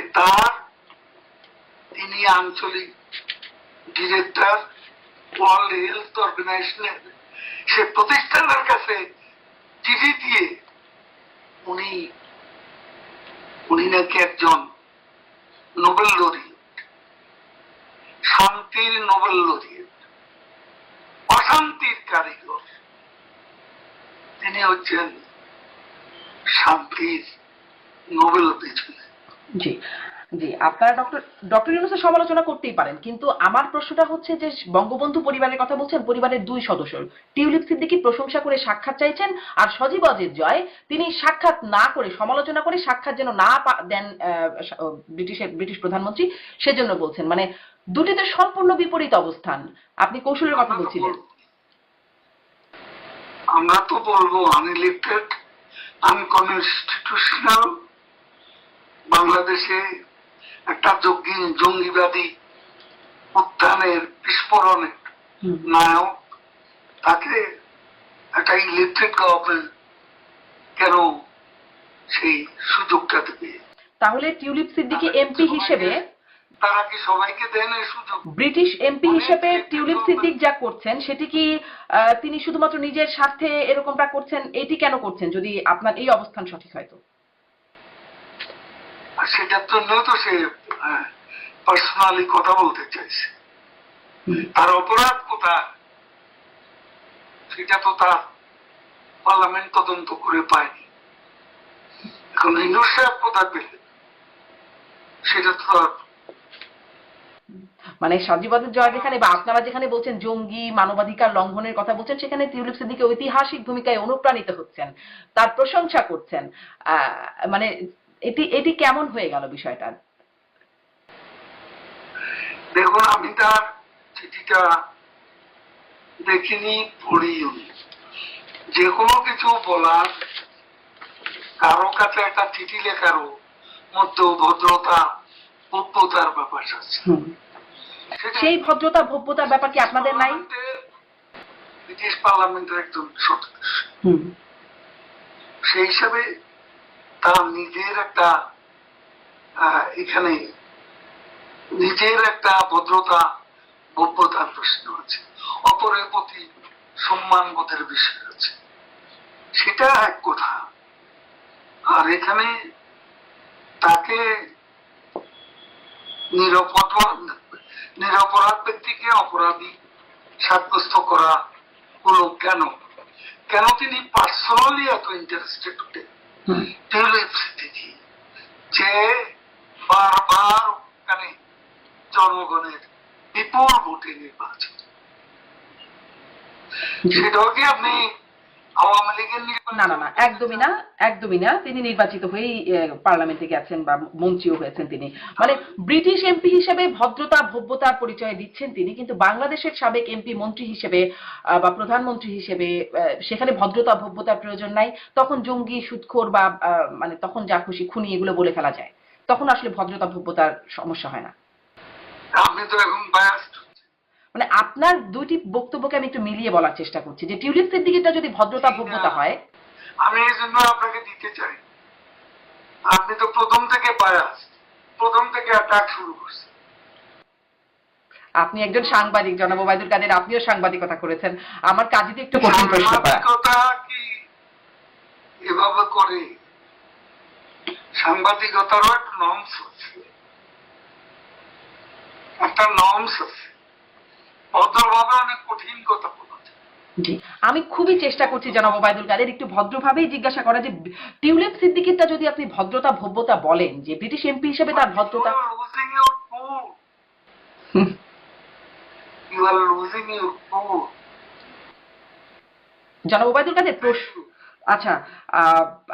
তিনি আঞ্চলিক ডিরেক্টর ওয়ার্ল্ড হেলথ অর্গানাইজেশনের সে প্রতিষ্ঠানের কাছে চিঠি দিয়ে উনি নাকি একজন নোবেল লরিয়েট, শান্তির নোবেল লরিয়েট, অশান্তির কারিগর, তিনি হচ্ছেন শান্তির নোবেল বিজয়ী। জি জি, আপনারা ডক্টর ইউনূসের সমালোচনা করতেই পারেন, কিন্তু আমার প্রশ্নটা হচ্ছে যে বঙ্গবন্ধু পরিবারের কথা বলছেন, পরিবারের দুই সদস্য টিউলিপ সিদ্দিকী প্রশংসা করে সাক্ষাৎ চাইছেন, আর সজীব অজের জয় তিনি সাক্ষাৎ না করে, সমালোচনা করে সাক্ষাৎ যেন না দেন ব্রিটিশ প্রধানমন্ত্রী, সেজন্য বলছেন। মানে দুটিতে সম্পূর্ণ বিপরীত অবস্থান। আপনি কৌশলের কথা বলছিলেন। আমরা তো বলবো আনইলেক্টেড, আনকনস্টিটিউশনাল, বাংলাদেশে একটা জঙ্গিবাদী উত্থানের বিস্ফোরণের নায়ক, তাকে একটা ইলেকটেড গভর্নমেন্ট কেন সেই সুযোগটা দেবে? তাহলে টিউলিপ সিদ্দিকী এমপি হিসেবে, তারা কি সবাইকে দেন এই সুযোগ? ব্রিটিশ এমপি হিসেবে টিউলিপ সিদ্দিক যা করছেন সেটি কি তিনি শুধুমাত্র নিজের স্বার্থে এরকমটা করছেন? এটি কেন করছেন যদি আপনার এই অবস্থান সঠিক হয়? তো সেটার জন্য তো সে পার্সোনালি কথা বলতে চাইছে। তার অপরাধ কোথায় সেটা তো তার পার্লামেন্ট তদন্ত করে পায়নি। এখন ইউনূস সাহেব কোথায় পেলে সেটা তো মানে সজীব অজের জয় যেখানে, বা আপনারা যেখানে বলছেন জঙ্গি, মানবাধিকার লঙ্ঘনের কথা বলছেন, সেখানে টিউলিপ সিদ্দিকী ঐতিহাসিক ভূমিকায় অনুপ্রাণিত হচ্ছেন, তার প্রশংসা করছেন, মানে এটি কেমন হয়ে গেল বিষয়টা? দেখুন, আমি তার চিঠিটা দেখিনি, পড়িও। যে কোনো কিছু বলার, কারো কাছে একটা চিঠি লেখারও মধ্যে ভদ্রতা, ভব্যতার ব্যাপার আছে। সেই ভদ্রতা, ভব্যতার ব্যাপার কি আপনাদের নাই? ব্রিটিশ পার্লামেন্টের একজন সদস্য, সেই হিসাবে তার নিজের একটা এখানে নিজের একটা ভদ্রতা, ভব্যতার প্রশ্ন আছে, অপরের প্রতি সম্মানবোধের বিষয় আছে, সেটা এক কথা। আর এখানে তাকে নিরপরাধ ব্যক্তিকে অপরাধী সাব্যস্ত করা হলো কেন? কেন তিনি পার্সোনালি এত ইন্টারেস্টেড হতেন টিউলিপ সিদ্দিকী, যে বারবার ওখানে জনগণের বিপুল ভোটে নির্বাচন, সেটাও কি আপনি আওয়ামী লীগের নির্বাচন না না না, একদমই না, একদমই না। তিনি নির্বাচিত হয়েই পার্লামেন্টে গেছেন বা মন্ত্রীও হয়েছেন তিনি। মানে ব্রিটিশ এমপি হিসেবে ভদ্রতা ভব্যতার পরিচয় দিচ্ছেন তিনি, কিন্তু বাংলাদেশের সাবেক এমপি মন্ত্রী হিসেবে বা প্রধানমন্ত্রী হিসেবে সেখানে ভদ্রতা ভব্যতার প্রয়োজন নাই। তখন জঙ্গি, সুদখোর বা মানে তখন যা খুশি খুনি এগুলো বলে ফেলা যায়। তখন আসলে ভদ্রতা ভব্যতার সমস্যা হয় না। আপনি তো এখন বায়াস্ট। মানে আপনার দুইটি বক্তব্যকে আমি একটু মিলিয়ে বলার চেষ্টা করছি যে টিউলিপ সিদ্দিকীরটা যদি ভদ্রতা ভব্যতা হয়। আমি এই জন্য আপনাকে দিতে চাই, আপনি তো প্রথম থেকে বায়াস, প্রথম থেকে অ্যাটাক শুরু করছেন। আপনি একজন সাংবাদিক জনাব ওবায়দুল কাদের, আপনিও সাংবাদিকতা করেছেন, আমার কাজই তো একটু কঠিন প্রশ্ন করা। সাংবাদিকতা কি এভাবে করে? সাংবাদিকতারও একটা নর্মস আছে, একটা নর্মস আছে। ভদ্রভাবে অনেক কঠিন কথা বলা যায়। জি, আমি খুবই চেষ্টা করছি জনাব ওবায়দুল কাদের একটু ভদ্রভাবেই জিজ্ঞাসা করা যে টিউলিপ সিদ্দিকীরটা যদি আপনি ভদ্রতা ভব্যতা বলেন, যে ব্রিটিশ এমপি হিসেবে তার ভদ্রতা। You are losing your cool. জনাব ওবায়দুল কাদের প্রশ্ন, আচ্ছা,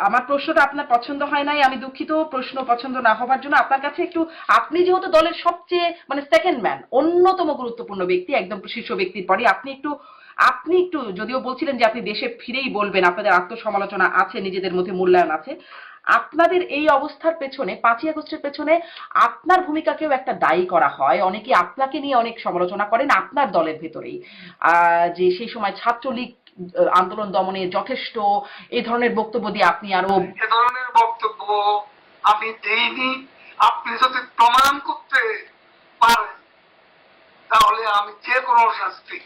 আমার প্রশ্নটা আপনার পছন্দ হয় নাই, আমি দুঃখিত। প্রশ্ন পছন্দ না হবার জন্য আপনার কাছে একটু, আপনি যেহেতু দলের সবচেয়ে মানে সেকেন্ড ম্যান, অন্যতম গুরুত্বপূর্ণ ব্যক্তি, একদম শীর্ষ ব্যক্তির পরে আপনি একটু যদিও বলছিলেন যে আপনি দেশে ফিরেই বলবেন, আপনাদের আত্মসমালোচনা আছে, নিজেদের মধ্যে মূল্যায়ন আছে, আপনাদের এই অবস্থার পেছনে 5ই আগস্টের পেছনে আপনার ভূমিকাকেও একটা দায়ী করা হয়। অনেকে আপনাকে নিয়ে অনেক সমালোচনা করেন আপনার দলের ভেতরেই, যে সেই সময় ছাত্রলীগ আন্দোলন দমনে যথেষ্ট এই ধরনের বক্তব্য দিয়ে আপনি আরো। এ ধরনের বক্তব্য আমি দেইনি। আপনি যদি প্রমাণ করতে পারেন তাহলে আমি যে কোনো শাস্তি।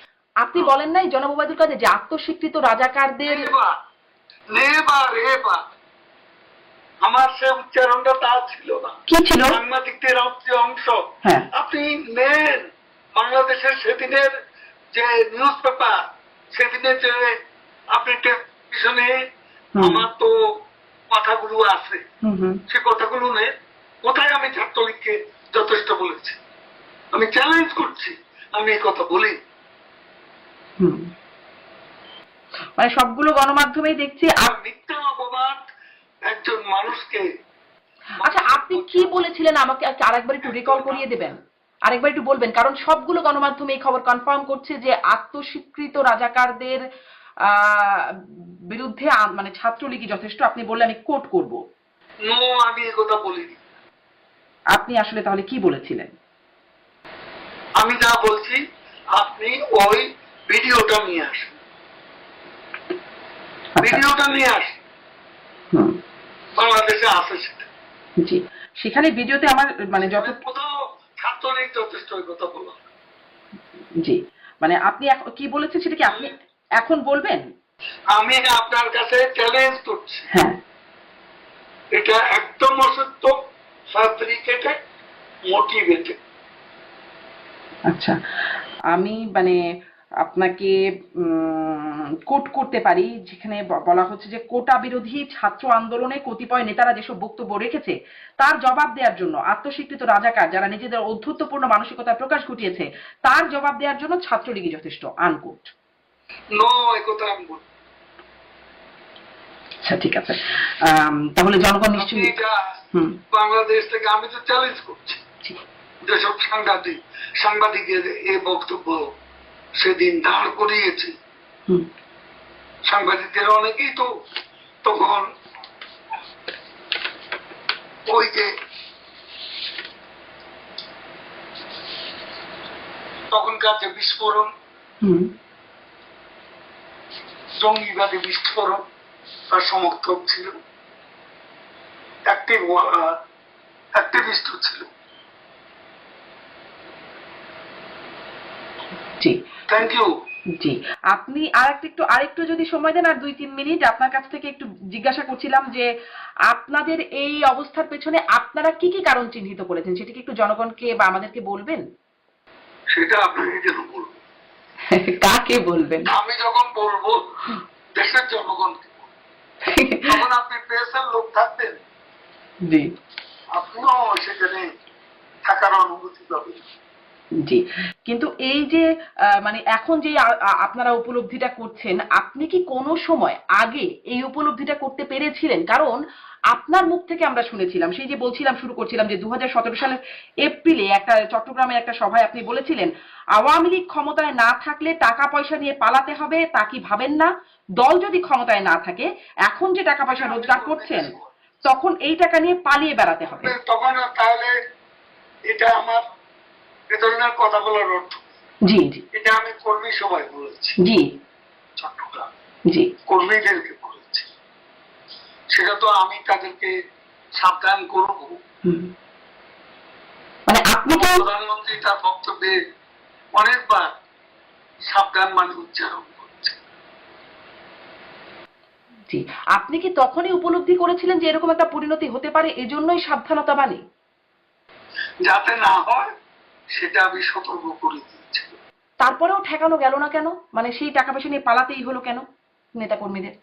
আপনি বলেন নাই জনাব ওবায়দুল কাদের যে আত্মস্বীকৃত রাজাকারদের। আমার সে উচ্চারণটা তা ছিল না। কি ছিল? সাংবাদিকদের অংশ। হ্যাঁ, আপনি নেন বাংলাদেশের সেদিনের যে নিউজ পেপার, সেদিনে যে আপনি টেলিভিশনে, আমার তো কথাগুলো আছে, সে কথাগুলো নেই। কোথায় আমি ছাত্রলীগকে যথেষ্ট বলেছি? আমি চ্যালেঞ্জ করছি, আমি এই কথা বলি। মানে সবগুলো গণমাধ্যমেই দেখছি মিথ্যা অপবাদ একজন মানুষকে। আচ্ছা, আপনি কি বলেছিলেন আমাকে আরেকবার একটু রিকল করিয়ে দেবেন, আরেকবার একটু বলবেন, কারণ সবগুলো গণমাধ্যমে এই খবর কনফার্ম করছে যে আত্মস্বীকৃত রাজাকারদের বিরুদ্ধে মানে ছাত্রলীগই যথেষ্ট। আপনি বললে আমি কোট করব। নো, আমি এই কথা বলিনি। আপনি আসলে তাহলে কি বলেছিলেন? আমি যা বলছি, আপনি ওই ভিডিওটা নিয়ে আসেন, ভিডিওটা নিয়ে আসেন, বাংলাদেশে আছে সেটা। জি, সেখানে ভিডিওতে আমার মানে যত কোথাও ছাত্রলীগ যথেষ্ট ওই কথা বলা। জি, মানে আপনি কি বলেছেন সেটা কি আপনি এখন বলবেন? আমি আপনার কাছে চ্যালেঞ্জ করছি। হ্যাঁ, এটা একদম অসত্য, ফ্যাব্রিকেটেড, মোটিভেটেড। আচ্ছা, আমি মানে আপনাকে কোট করতে পারি, যেখানে বলা হচ্ছে যে কোটা বিরোধী ছাত্র আন্দোলনে কতিপয় নেতারা যেসব বক্তব্য রেখেছে তার জবাব দেওয়ার জন্য আত্মস্বীকৃত রাজাকার যারা নিজেদের অধ্যুত্বপূর্ণ মানসিকতার প্রকাশ ঘটিয়েছে তার জবাব দেওয়ার জন্য ছাত্রলীগই যথেষ্ট। আনকোট। নো, একথা আমি বলি। আচ্ছা, ঠিক আছে। তাহলে জনগণ নিশ্চয়ই বাংলাদেশ থেকে আমি তো চ্যালেঞ্জ করছি, যেসব সাংবাদিকের এই বক্তব্য সেদিন দাঁড় করিয়েছে, সাংবাদিকদের অনেকেই তো তখন ওই যে তখনকার যে বিস্ফোরণ, জঙ্গিবাদী বিস্ফোরণ, তার সমর্থক ছিল, অ্যাক্টিভিস্ট ছিল। জি, থ্যাংক ইউ। জি, আপনি আরেকটু যদি সময় দেন, আর 2-3 মিনিট আপনার কাছ থেকে একটু জিজ্ঞাসা করছিলাম যে আপনাদের এই অবস্থার পেছনে আপনারা কি কি কারণ চিহ্নিত করেছেন সেটা কি একটু জনগণকে বা আমাদেরকে বলবেন? সেটা আপনাকে যেন বলবো। কাকে বলবেন? আমি যখন বলবো দেশের জনগণকে, তখন আপনি প্রেসের লোক থাকবেন, জি, আপনিও সেখানে থাকার অনুমতি পাবেন। জি, কিন্তু এই যে মানে এখন যে আপনারা উপলব্ধিটা করছেন, আপনি কি কোনো সময় আগে এই উপলব্ধিটা করতে পেরেছিলেন? কারণ আপনার মুখ থেকে আমরা শুনেছিলাম, সেই যে বলছিলাম, শুরু করছিলাম যে 2017 সালের এপ্রিলে একটা চট্টগ্রামে একটা সভায় আপনি বলেছিলেন, আওয়ামী লীগ ক্ষমতায় না থাকলে টাকা পয়সা নিয়ে পালাতে হবে, তা কি ভাবেন না? দল যদি ক্ষমতায় না থাকে, এখন যে টাকা পয়সা রোজগার করছেন, তখন এই টাকা নিয়ে পালিয়ে বেড়াতে হবে। তখন তাহলে এটা আমার এ ধরনের কথা বলার অর্থ, জি জি এটা আমি কর্মী সবাই বলেছি, জি চট্টগ্রাম জি। কর্মীদেরকে বলেছি, সেটা তো আমি তাদেরকে সাবধান করব। হুম। মানে আপনি তো প্রধানমন্ত্রী তার বক্তব্যে অনেকবার সাবধান মানে উচ্চারণ করছে। জি, আপনি কি তখনই উপলব্ধি করেছিলেন যে এরকম একটা পরিণতি হতে পারে, এজন্যই সাবধানতা বাণী? যাতে না হয় সেটা আমি সতর্ক করে দিয়েছি। তারপরেও ঠেকানো গেল না কেন? মানে সেই টাকা পয়সা নিয়ে পালাতেই হলো কেন নেতা কর্মীদের?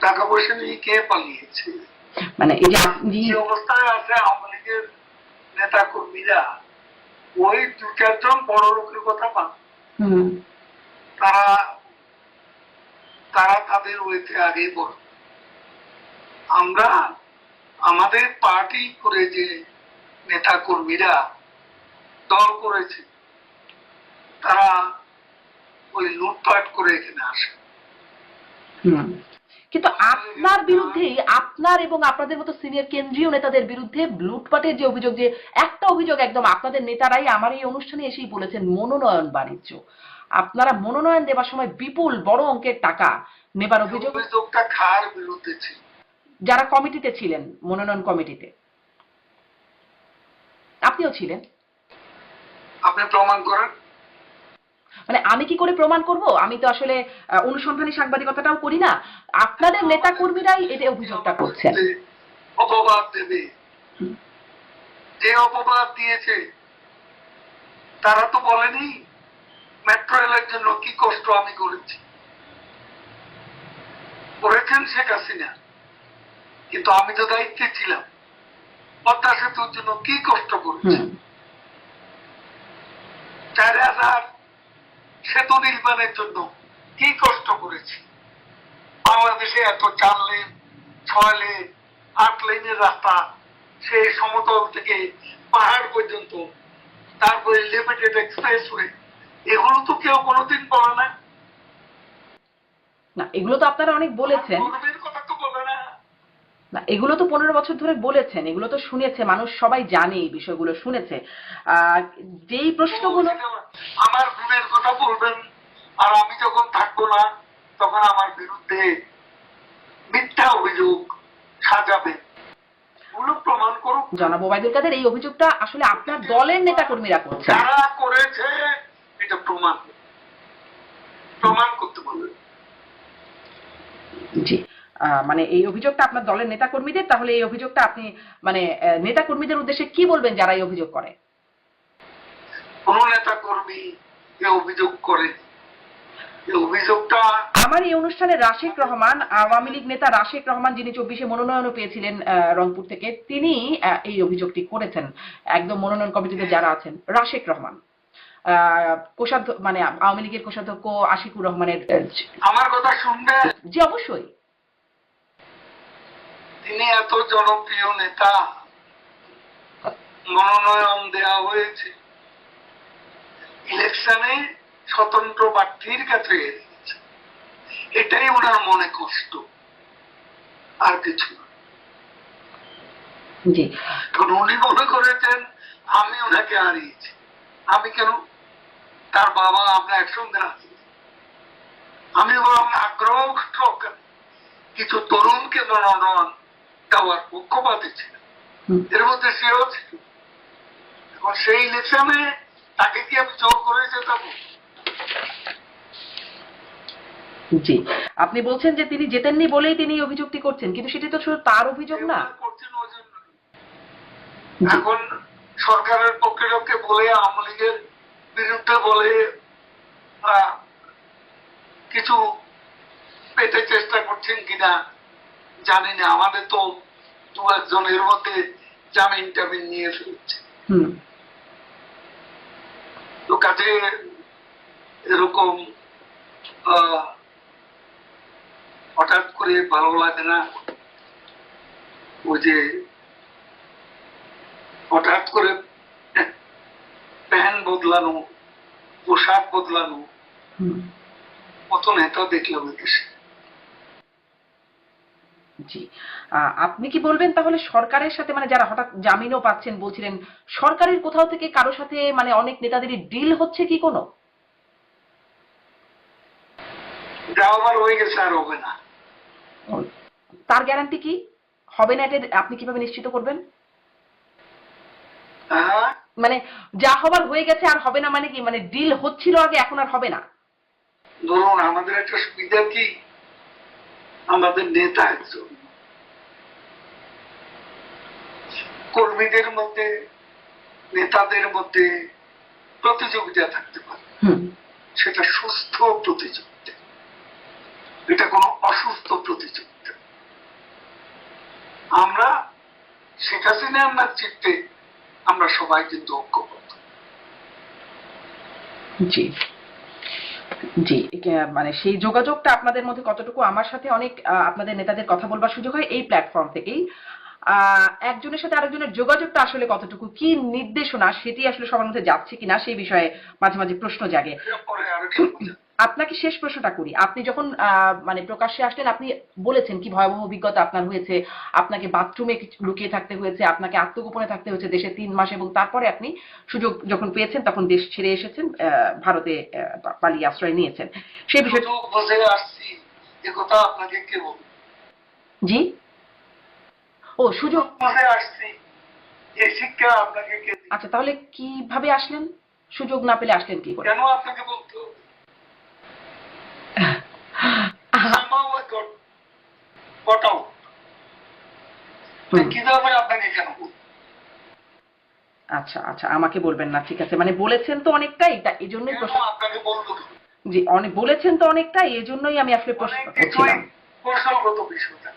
টাকা পয়সা নিয়ে কে পালিয়েছে? মানে এই যে আপনি যে অবস্থায় আছে আওয়ামী লীগের নেতা কর্মীরা, ওই দু চারজন বড় লোকের কথা পান, হুম তারা তারা তাদের ওইতে আগেই বড়। আমরা আমাদের পার্টি করে যে নেতা কর্মীরা দল করেছে, তারা ওই লুটপাট করে এখানে আসে। হুম। কিন্তু আপনার বিরুদ্ধে, আপনার এবং আপনাদের মতো সিনিয়র কেন্দ্রীয় নেতাদের বিরুদ্ধে লুটপাটের যে অভিযোগ, যে একটা অভিযোগ একদম আপনাদের নেতারাই আমার এই অনুষ্ঠানে এসেই বলেছেন, মনোনয়ন বাণিজ্য। আপনারা মনোনয়ন দেওয়ার সময় বিপুল বড় অঙ্কের টাকা নেবার অভিযোগ, অভিযোগটা খার বিরুদ্ধে ছিল। যারা কমিটিতে ছিলেন, মনোনয়ন কমিটিতে আপনিও ছিলেন। আপনি প্রমাণ করেন। মানে আমি কি করে প্রমাণ করব? আমি তো আসলে অনুসন্ধানী সাংবাদিকতাটাও করি না। আপনাদের নেতা কর্মীরাই এটা অভিযোগটা করছেন। অপবাদ দেবে, যে অপবাদ দিয়েছে তারা তো বলেনি মেট্রো রেলের জন্য কি কষ্ট আমি করেছি। করেছেন শেখ হাসিনা, কিন্তু আমি তো দায়িত্বে ছিলাম। পদ্মা সেতুর জন্য কি কষ্ট করেছি, 4000 সেতু নির্মাণের জন্য কি কষ্ট করেছি। বাংলাদেশে এত 4 লেন 6 লেন 8 লেনের রাস্তা, সেই সমতল থেকে পাহাড় পর্যন্ত, তারপরে লিমিটেড এক্সপ্রেসওয়ে, এগুলো তো কেউ কোনোদিন বলে না। না, এগুলো তো আপনারা অনেক বলেছেন। গর্বের কথা তো বলে না। না, এগুলো তো 15 বছর ধরে বলেছেন, এগুলো তো শুনেছে মানুষ, সবাই জানে এই বিষয়গুলো, শুনেছে। যেই প্রশ্নগুলো আমার গুণের কথা বলবেন, আর আমি যখন থাকবো না তখন আমার বিরুদ্ধে মিথ্যা অভিযোগ সাজাবেন, ওগুলো প্রমাণ করুক। জনাব ওবায়দুল কাদের, এই অভিযোগটা আসলে আপনার দলের নেতা কর্মীরা করছেন। যারা করেছে এটা প্রমাণ করতে বলবেন। জি, মানে এই অভিযোগটা আপনার দলের নেতা কর্মীদের, তাহলে এই অভিযোগটা আপনি মানে নেতা কর্মীদের উদ্দেশ্যে কি বলবেন যারা এই অভিযোগ করে? কোন নেতা কর্মী এ অভিযোগ করে, এই অভিযোগটা আমার এই অনুষ্ঠানে রাশেক রহমান, আওয়ামী লীগ নেতা রাশেক রহমান, যিনি 24-এ মনোনয়নও পেয়েছিলেন রংপুর থেকে, তিনি এই অভিযোগটি করেছেন। একদম মনোনয়ন কমিটিতে যারা আছেন, রাশেক রহমান, কোষাধ্যক্ষ, মানে আওয়ামী লীগের কোষাধ্যক্ষ আশিকুর রহমানের। আমার কথা শুনবে। জি অবশ্যই। তিনি এত জনপ্রিয় নেতা, মনোনয়ন দেওয়া হয়েছে, ইলেকশনে স্বতন্ত্র প্রার্থীর কাছে, এটাই ওনার মনে কষ্ট, আর কিছু না। জি, কারণ উনি মনে করেছেন আমি ওনাকে হারিয়েছি। আমি কেন? তার বাবা আমরা একসঙ্গে আছি। আমি বরং আগ্রহ কিছু তরুণকে মনোনয়ন দেওয়ার পক্ষপাতী ছিল, এর মধ্যে সেও ছিল। এখন সেই ইলেকশনে তাকে কি আমি জোর করে যেতাবো? জি, আপনি বলছেন যে তিনি জেতেননি বলেই তিনি এই অভিযোগটি করছেন, কিন্তু সেটি তো শুধু তার অভিযোগ না। করছেন ওই জন্য। এখন সরকারের পক্ষে লোককে বলে, আওয়ামী লীগের বিরুদ্ধে বলে কিছু পেতে চেষ্টা করছেন কিনা জানি না। আমাদের তো 2-1 জনের মধ্যে জামিন টামিন নিয়ে ফেলছে। কাজে এরকম হঠাৎ করে ভালো লাগে না, ওই যে হঠাৎ করে প্যান্ট বদলানো, পোশাক বদলানো, কত নেতা দেখলাম দেশে। জি, আপনি কি বলবেন তাহলে সরকারের সাথে, মানে যারা হঠাৎ জামিনও পাচ্ছেন বলছিলেন, সরকারের কোথাও থেকে কারো সাথে মানে অনেক নেতাদেরই ডিল হচ্ছে কি কোনো? যা আবার হয়ে গেছে আর হবে না। তার গ্যারান্টি কি হবে না, এটা আপনি কিভাবে নিশ্চিত করবেন? হ্যাঁ, মানে যা হবার হয়ে গেছে আর হবে না মানে কি, মানে ডিল হচ্ছিল আগে এখন আর হবে না? ধরুন আমাদের একটা সুবিধা কি, আমাদের নেতা একজন, কর্মীদের মধ্যে নেতাদের মধ্যে প্রতিযোগিতা থাকতে পারে, সেটা সুস্থ প্রতিযোগিতা, এটা কোনো অসুস্থ প্রতিযোগিতা। আমরা শেখ হাসিনার নেতৃত্বে আমরা সবাই কিন্তু ঐক্যবদ্ধ। জি জি, মানে সেই যোগাযোগটা আপনাদের মধ্যে কতটুকু? আমার সাথে অনেক আপনাদের নেতাদের কথা বলবার সুযোগ হয় এই প্ল্যাটফর্ম থেকেই। একজনের সাথে আরেকজনের যোগাযোগটা আসলে কতটুকু, কি নির্দেশনা সেটি আসলে সবার মধ্যে যাচ্ছে কিনা সেই বিষয়ে মাঝে মাঝে প্রশ্ন জাগে। আপনাকে শেষ প্রশ্নটা করি, আপনি যখন মানে প্রকাশ্যে আসলেন, আপনি বলেছেন কি ভয়াবহ অভিজ্ঞতা আপনার হয়েছে, আপনাকে বাথরুমে লুকিয়ে থাকতে হয়েছে, আপনাকে আত্মগোপনে থাকতে হয়েছে দেশে 3 মাস, এবং তারপরে আপনি সুযোগ যখন পেয়েছেন তখন দেশ ছেড়ে এসেছেন, ভারতে পালিয়ে আশ্রয় নিয়েছেন, সেই বিষয়টা বুঝে আসছি, এ কথা আপনাকে কে বলবে? জি, ও সুযোগ বুঝে আসছি, এই শিক্ষা আপনাকে কে দিবে? আচ্ছা, তাহলে কিভাবে আসলেন? সুযোগ না পেলে আসলেন কি করে? কেন আপনাকে বলতে হবে? কিভাবে আপনাকে কেন বলবো? আচ্ছা আচ্ছা, আমাকে বলবেন না, ঠিক আছে, মানে বলেছেন তো অনেকটাই, এই জন্যই প্রশ্ন। আপনাকে বলবো জি, অনেক বলেছেন তো অনেকটাই, এই জন্যই আমি আসলে প্রশ্ন করছিলাম। কৌশলগত বিষয়টা।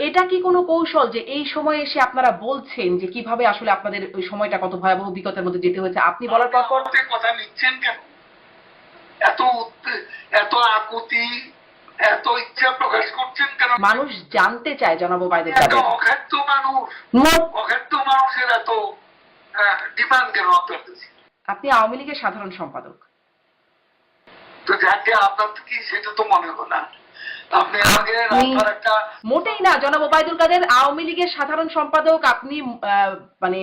এটা কি কোনো কৌশল যে এই সময়ে এসে আপনারা বলছেন যে কিভাবে আসলে আপনাদের ওই সময়টা কত ভয়াবহ অভিজ্ঞতার মধ্যে যেতে হয়েছে, আপনি বলার পর কথা নিচ্ছেন কেন? এত এত আকুতি, এত ইচ্ছা প্রকাশ করছেন কেন? মানুষ জানতে চায় জনাব ওবায়দুল কাদের। অখাদ্য মানুষের এত ডিমান্ড কেন আপনার কাছে? আপনি আওয়ামী লীগের সাধারণ সম্পাদক। তো যাকে আপনার কি সেটা তো মনে হয় না। আপনি আমাকে একটা মোটেই না জনাব ওবায়দুল কাদের আওয়ামী লীগের সাধারণ সম্পাদক, আপনি মানে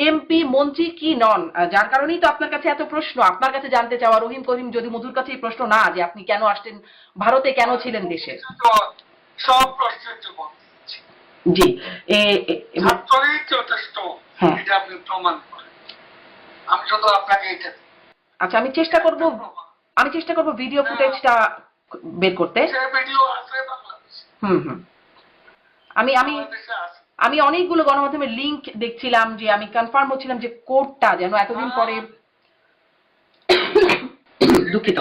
এমপি মন্ত্রী কি নন? যার কারণেই তো আপনার কাছে এত প্রশ্ন, আপনার কাছে জানতে চাওয়া। রহিম করিম যদি মধুর কাছে এই প্রশ্ন না যে আপনি কেন আসলেন ভারতে, কেন ছিলেন দেশে, সব প্রশ্নের জবাব দিচ্ছি। জি, ছাত্রই যথেষ্ট, এটা আপনি প্রমাণ করেন। আমি শুধু আপনাকে এটা। আচ্ছা, আমি চেষ্টা করব ভিডিও ফুটেজটা বের করতে। ভিডিও আছে বাংলাদেশে। আমি অনেকগুলো গণমাধ্যমের লিংক দেখছিলাম, যে আমি কনফার্ম হচ্ছিলাম যে কোডটা যেন এতদিন পরে। দুঃখিত।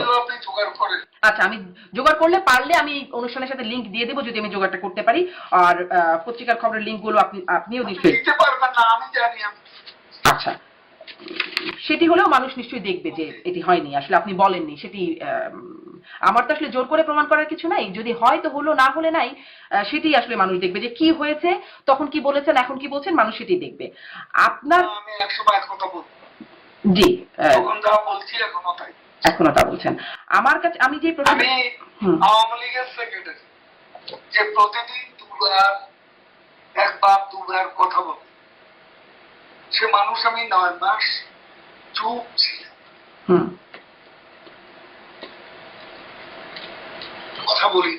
আচ্ছা, আমি জোগাড় করলে পারলে আমি অনুষ্ঠানের সাথে লিংক দিয়ে দেবো, যদি আমি জোগাড়টা করতে পারি। আর পত্রিকার খবরের লিংকগুলো আপনিও নিশ্চয়ই দিতে পারবেন না, আমি জানি। আচ্ছা, সেটি হলেও মানুষ নিশ্চয়ই দেখবে যে এটি হয়নি, আসলে আপনি বলেননি সেটি। আমার তো আসলে জোর করে প্রমাণ করার কিছু নাই, যদি হয় তো হলো, না হলে নাই। সেটি আসলে মানুষ দেখবে যে কি হয়েছে, তখন কি বলেছেন, এখন কি বলছেন, মানুষ সেটি দেখবে। আপনার আমি 100 কথা বলবো। জি, তখন যা বলছি এখনো তা বলছেন। আমার কাছে আমি যে আমি আওয়ামী লীগের সেক্রেটারি, যে প্রতিদিন একবার দুবার কথা বলে, সে মানুষ আমি 9 মাস চুপ ছিলাম, কথা বলি।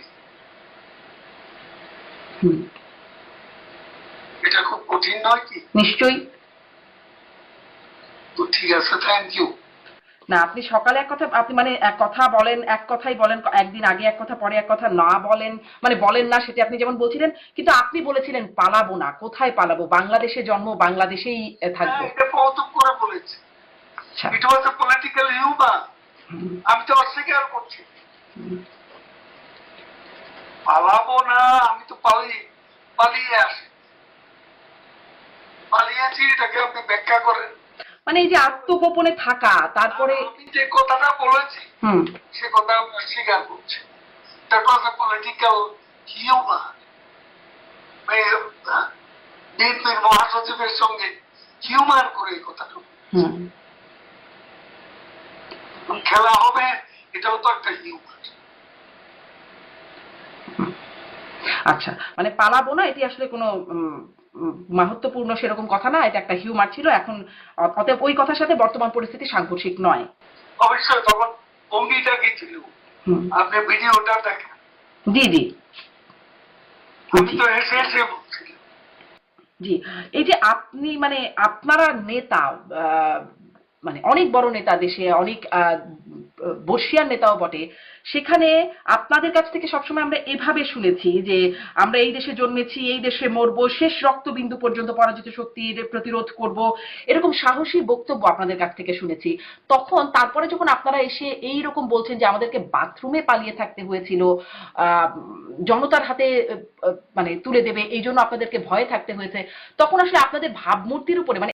এটা খুব কঠিন নয় কি? নিশ্চয়ই। তো ঠিক আছে, থ্যাংক ইউ। না, আপনি সকালে এক কথা, আপনি মানে এক কথা বলেন, এক কথাই বলেন, একদিন আগে এক কথা, পরে এক কথা না বলেন, মানে বলেন না, সেটা আপনি যেমন বলছিলেন, কিন্তু আপনি বলেছিলেন পালাবো না। কোথায় পালাবো? বাংলাদেশে জন্ম, বাংলাদেশেই থাকবো। এটা প্রথম করে বলেছি। ইট ওয়াজ আ পলিটিক্যাল হিউমার। আমি তো অস্বীকার করছি, পালাবো না। আমি তো পালিয়ে আসি, পালিয়েছি, এটাকে আপনি ব্যাখ্যা করেন। মানে এই যে আত্মগোপনে থাকা, তারপরে আমি যে কথাটা বলেছি হুম সে কথা আমরা স্বীকার করছি। That was a political humour. বিএনপির মহাসচিবের সঙ্গে হিউমার করে এই কথাটা হুম খেলা হবে, এটাও তো একটা হিউমার। আচ্ছা, মানে পালাবো না এটি আসলে কোনো মাহাত্ম্যপূর্ণ সেরকম কথা না, এটা একটা হিউমার ছিল। এখন অতএব ওই কথার সাথে বর্তমান পরিস্থিতি সাংঘর্ষিক নয়। অবশ্যই তখন ভঙ্গিটা কি ছিল, হুম, আপনি ভিডিওটা দেখেন। জি জি আমি তো এসে এসে বলছিলাম। জি, এই যে আপনি মানে আপনারা নেতা, মানে অনেক বড় নেতা, দেশে অনেক বর্ষিয়ান নেতাও বটে, সেখানে আপনাদের কাছ থেকে সবসময় আমরা এভাবে শুনেছি যে আমরা এই দেশে জন্মেছি, এই দেশে মরবো, শেষ রক্তবিন্দু পর্যন্ত পরাজিত শক্তির প্রতিরোধ করব, এরকম সাহসী বক্তব্য আপনাদের কাছ থেকে শুনেছি। তখন তারপরে যখন আপনারা এসে এই রকম বলছেন যে আমাদেরকে বাথরুমে পালিয়ে থাকতে হয়েছিল, জনতার হাতে মানে তুলে দেবে এই জন্য আপনাদেরকে ভয়ে থাকতে হয়েছে, তখন আসলে আপনাদের ভাবমূর্তির উপরে মানে